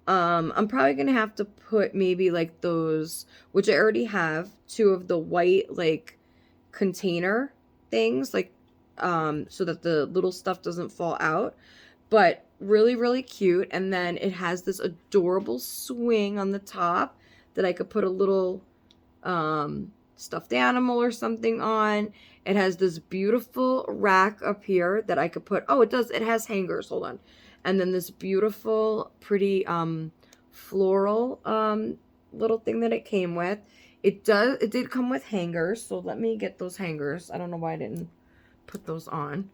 I'm probably gonna have to put maybe like those, which I already have, two of the white like container things, like so that the little stuff doesn't fall out. But really cute. And then it has this adorable swing on the top that I could put a little stuffed animal or something on. It has this beautiful rack up here that I could put, oh, it has hangers, hold on. And then this beautiful, pretty floral little thing that it came with. It did come with hangers, so let me get those hangers. I don't know why I didn't put those on.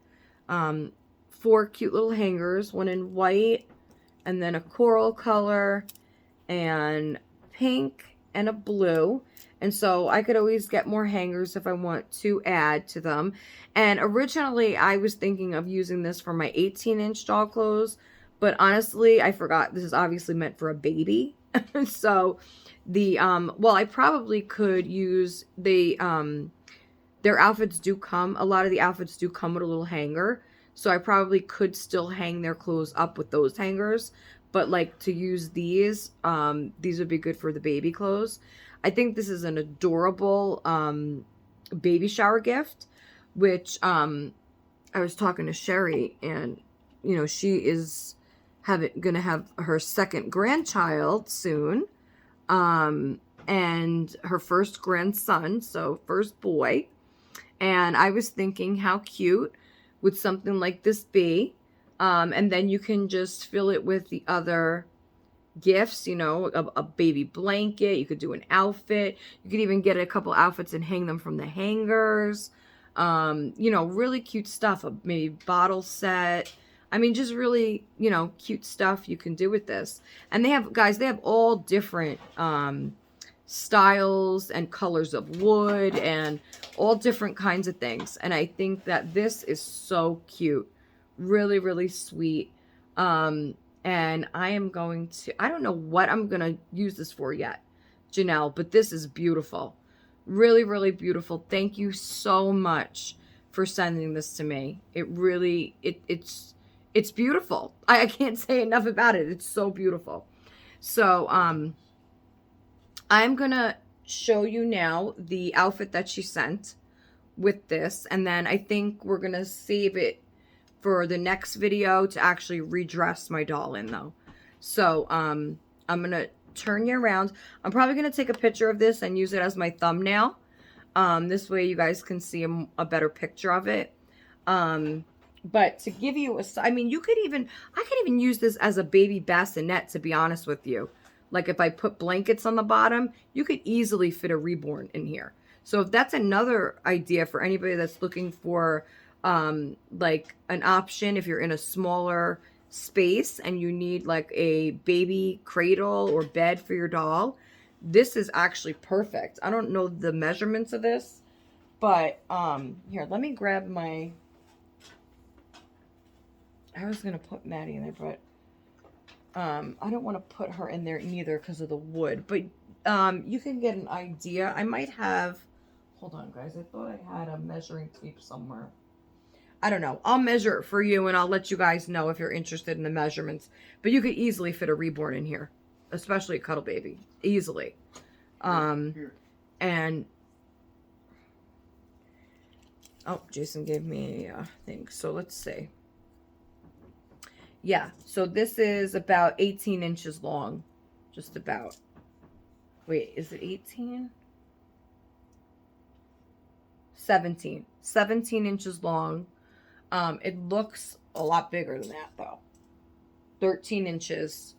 4 cute little hangers, one in white, and then a coral color, and pink, and a blue. And so I could always get more hangers if I want to add to them. And originally I was thinking of using this for my 18-inch doll clothes, but honestly I forgot this is obviously meant for a baby. So the well, I probably could use the their outfits do come, a lot of the outfits do come with a little hanger, so I probably could still hang their clothes up with those hangers. But like to use these would be good for the baby clothes. I think this is an adorable baby shower gift, which I was talking to Sherry, and you know, she is gonna have her second grandchild soon, and her first grandson, so first boy. And I was thinking, how cute would something like this be? And then you can just fill it with the other gifts, you know, a baby blanket. You could do an outfit. You could even get a couple outfits and hang them from the hangers. You know, really cute stuff. Maybe bottle set. I mean, just really, you know, cute stuff you can do with this. And they have, guys, they have all different styles and colors of wood and all different kinds of things. And I think that this is so cute. Really sweet. And I am going to, I don't know what I'm going to use this for yet, Janelle, but this is beautiful. Really beautiful. Thank you so much for sending this to me. It really, it's beautiful. I can't say enough about it. It's so beautiful. So, I'm going to show you now the outfit that she sent with this. And then I think we're going to save it for the next video to actually redress my doll in, though. So I'm gonna turn you around. I'm probably gonna take a picture of this and use it as my thumbnail, This way you guys can see a better picture of it. But to give you I mean, I could even use this as a baby bassinet, to be honest with you. Like if I put blankets on the bottom, you could easily fit a reborn in here. So if that's another idea for anybody that's looking for like an option, if you're in a smaller space and you need like a baby cradle or bed for your doll, this is actually perfect. I don't know the measurements of this, but here, let me grab my, I was gonna put Maddie in there, but I don't want to put her in there neither because of the wood. But you can get an idea. I might have, hold on guys, I thought I had a measuring tape somewhere. I don't know. I'll measure it for you and I'll let you guys know if you're interested in the measurements. But you could easily fit a reborn in here, especially a cuddle baby, easily. And oh, Jason gave me a thing. So let's see. Yeah, so this is about 18 inches long. Just about. Wait, is it 18? 17. 17 inches long. It looks a lot bigger than that, though. 13 inches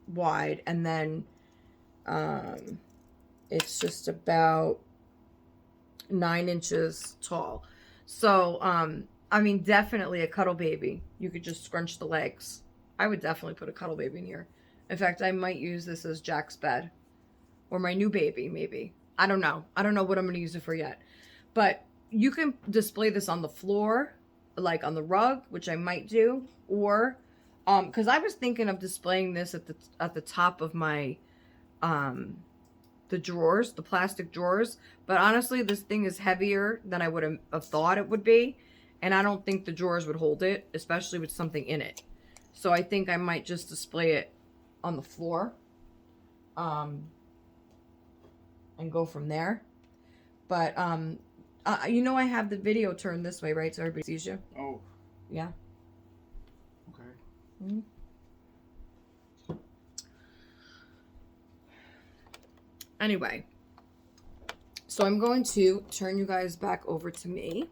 wide. And then it's just about 9 inches tall. So, I mean, definitely a cuddle baby. You could just scrunch the legs. I would definitely put a cuddle baby in here. In fact, I might use this as Jack's bed. Or my new baby, maybe. I don't know. I don't know what I'm going to use it for yet. But you can display this on the floor, like on the rug, which I might do. Or, because I was thinking of displaying this at the top of my, the drawers, the plastic drawers. But honestly, this thing is heavier than I would have thought it would be. And I don't think the drawers would hold it, especially with something in it. So I think I might just display it on the floor. And go from there. But, you know I have the video turned this way, right? So everybody sees you? Oh. Yeah. Okay. Mm-hmm. Anyway. So I'm going to turn you guys back over to me.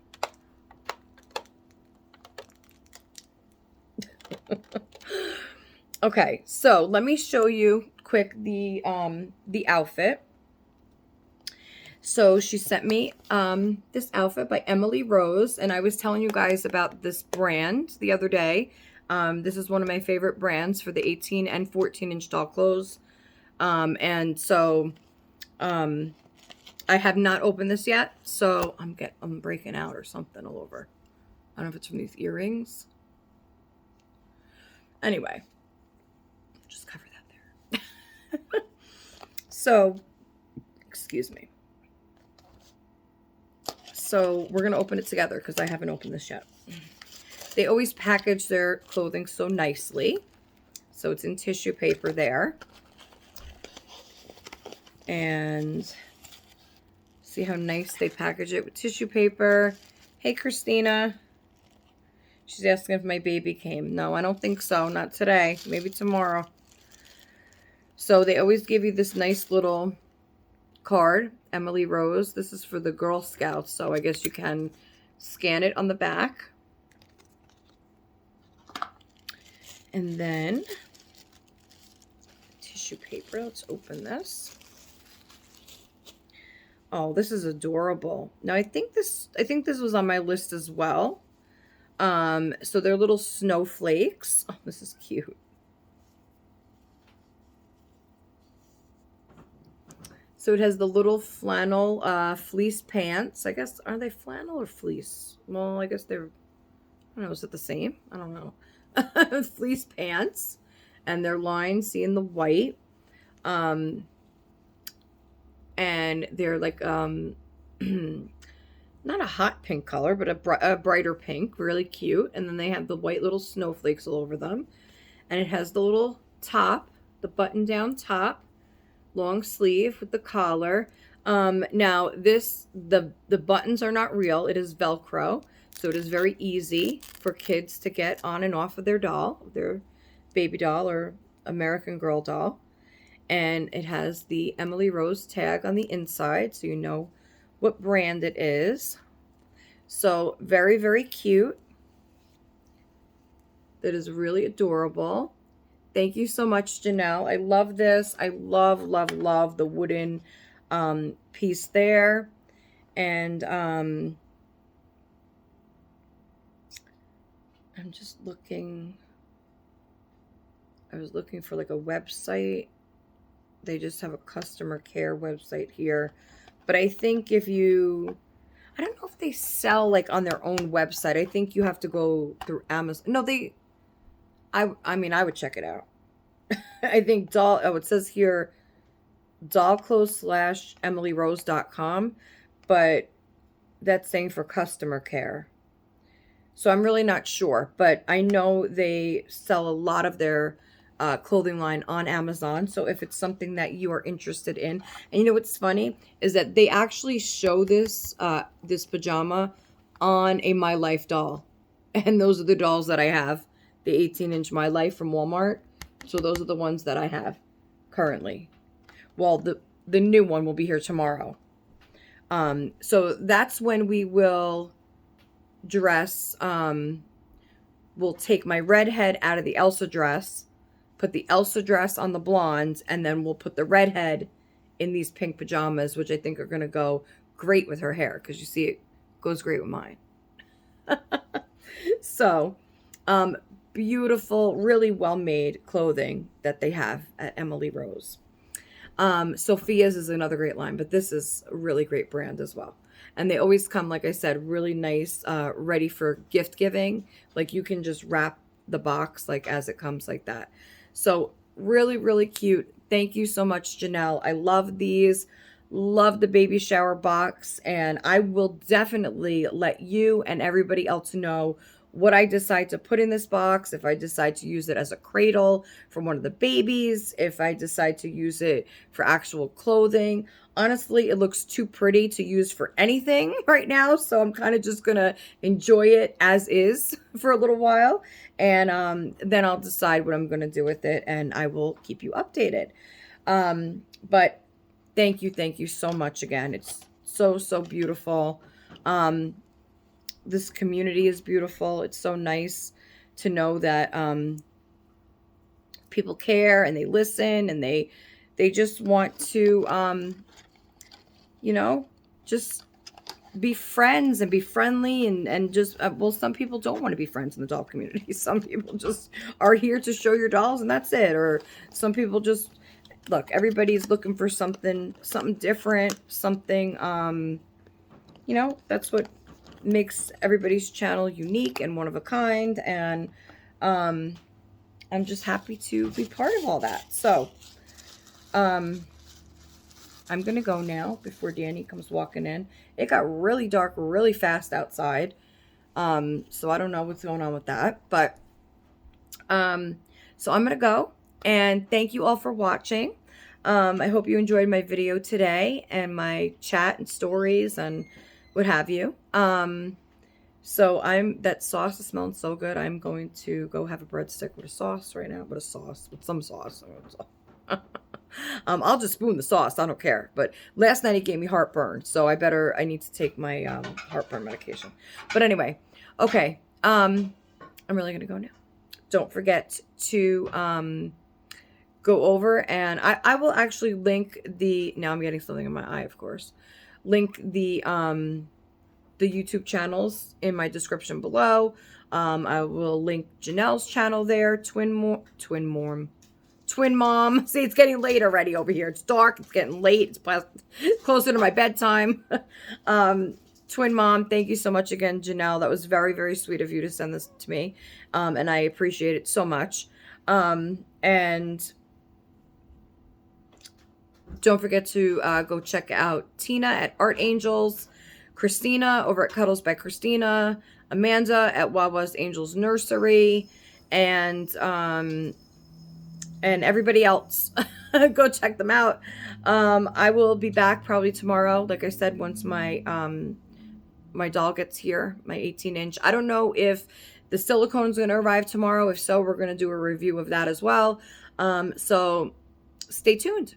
Okay, so let me show you quick the outfit. So she sent me this outfit by Emily Rose, and I was telling you guys about this brand the other day. This is one of my favorite brands for the 18 and 14-inch doll clothes. And so I have not opened this yet, so I'm breaking out or something all over. I don't know if it's from these earrings. Anyway, just cover that there. So, excuse me. So we're going to open it together because I haven't opened this yet. They always package their clothing so nicely. So it's in tissue paper there. And see how nice they package it with tissue paper. Hey, Christina. She's asking if my baby came. No, I don't think so. Not today. Maybe tomorrow. So they always give you this nice little card. Emily Rose. This is for the Girl Scouts. So I guess you can scan it on the back. And then tissue paper. Let's open this. Oh, this is adorable. Now I think this was on my list as well. So they're little snowflakes. Oh, this is cute. So it has the little flannel fleece pants. I guess, are they flannel or fleece? Well, I guess they're, I don't know, is it the same? I don't know. Fleece pants. And they're lined, see, in the white. And they're like, not a hot pink color, but a brighter pink. Really cute. And then they have the white little snowflakes all over them. And it has the little top, the button-down top. Long sleeve with the collar. Now the buttons are not real. It is Velcro. So it is very easy for kids to get on and off of their doll, their baby doll or American Girl doll. And it has the Emily Rose tag on the inside, so you know what brand it is. So very, very cute. That is really adorable. Thank you so much, Janelle. I love this. I love, love, love the wooden piece there. And I'm just looking. I was looking for like a website. They just have a customer care website here. But I think if you, I don't know if they sell like on their own website. I think you have to go through Amazon. No, I mean, I would check it out. I think it says here dollclothes/EmilyRose.com, but that's saying for customer care. So I'm really not sure, but I know they sell a lot of their clothing line on Amazon. So if it's something that you are interested in, and you know what's funny is that they actually show this this pajama on a My Life doll, and those are the dolls that I have, the 18-inch My Life from Walmart. So those are the ones that I have currently. Well, the new one will be here tomorrow. So that's when we will dress. We'll take my redhead out of the Elsa dress, put the Elsa dress on the blondes, and then we'll put the redhead in these pink pajamas, which I think are going to go great with her hair, because you see it goes great with mine. So, beautiful, really well-made clothing that they have at Emily Rose. Sophia's is another great line, but this is a really great brand as well. And they always come, like I said, really nice, ready for gift giving. Like you can just wrap the box like as it comes like that. So really, really cute. Thank you so much, Janelle. I love these. Love the baby shower box. And I will definitely let you and everybody else know what I decide to put in this box, if I decide to use it as a cradle for one of the babies, if I decide to use it for actual clothing. Honestly, it looks too pretty to use for anything right now, so I'm kind of just gonna enjoy it as is for a little while, and then I'll decide what I'm gonna do with it, and I will keep you updated. But thank you so much again. It's so beautiful. This community is beautiful. It's so nice to know that people care and they listen, and they just want to you know, just be friends and be friendly, and just well, some people don't want to be friends in the doll community. Some people just are here to show your dolls and that's it. Or some people just look, everybody's looking for something different, something you know, that's what makes everybody's channel unique and one of a kind, and I'm just happy to be part of all that. So I'm gonna go now before Danny comes walking in. It got really dark really fast outside, so I don't know what's going on with that, but so I'm gonna go, and thank you all for watching. I hope you enjoyed my video today and my chat and stories and what have you. So that sauce is smelling so good. I'm going to go have a breadstick with a sauce right now, with some sauce. I'll just spoon the sauce. I don't care. But last night he gave me heartburn, so I need to take my heartburn medication. But anyway, okay. I'm really gonna go now. Don't forget to go over, and I will actually link now I'm getting something in my eye, of course. Link the YouTube channels in my description below. I will link Janelle's channel there, Twin Mom. See, it's getting late already over here. It's dark. It's getting late. It's closer to my bedtime. Twin Mom, thank you so much again, Janelle. That was very, very sweet of you to send this to me. And I appreciate it so much. And don't forget to go check out Tina at Art Angels, Christina over at Cuddles by Christina, Amanda at Wawa's Angels Nursery, and everybody else. Go check them out. I will be back probably tomorrow, like I said, once my my doll gets here, my 18-inch. I don't know if the silicone's going to arrive tomorrow. If so, we're going to do a review of that as well. So stay tuned,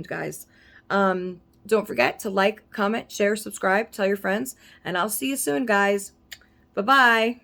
guys. don't forget to like, comment, share, subscribe, tell your friends, and I'll see you soon, guys. Bye-bye.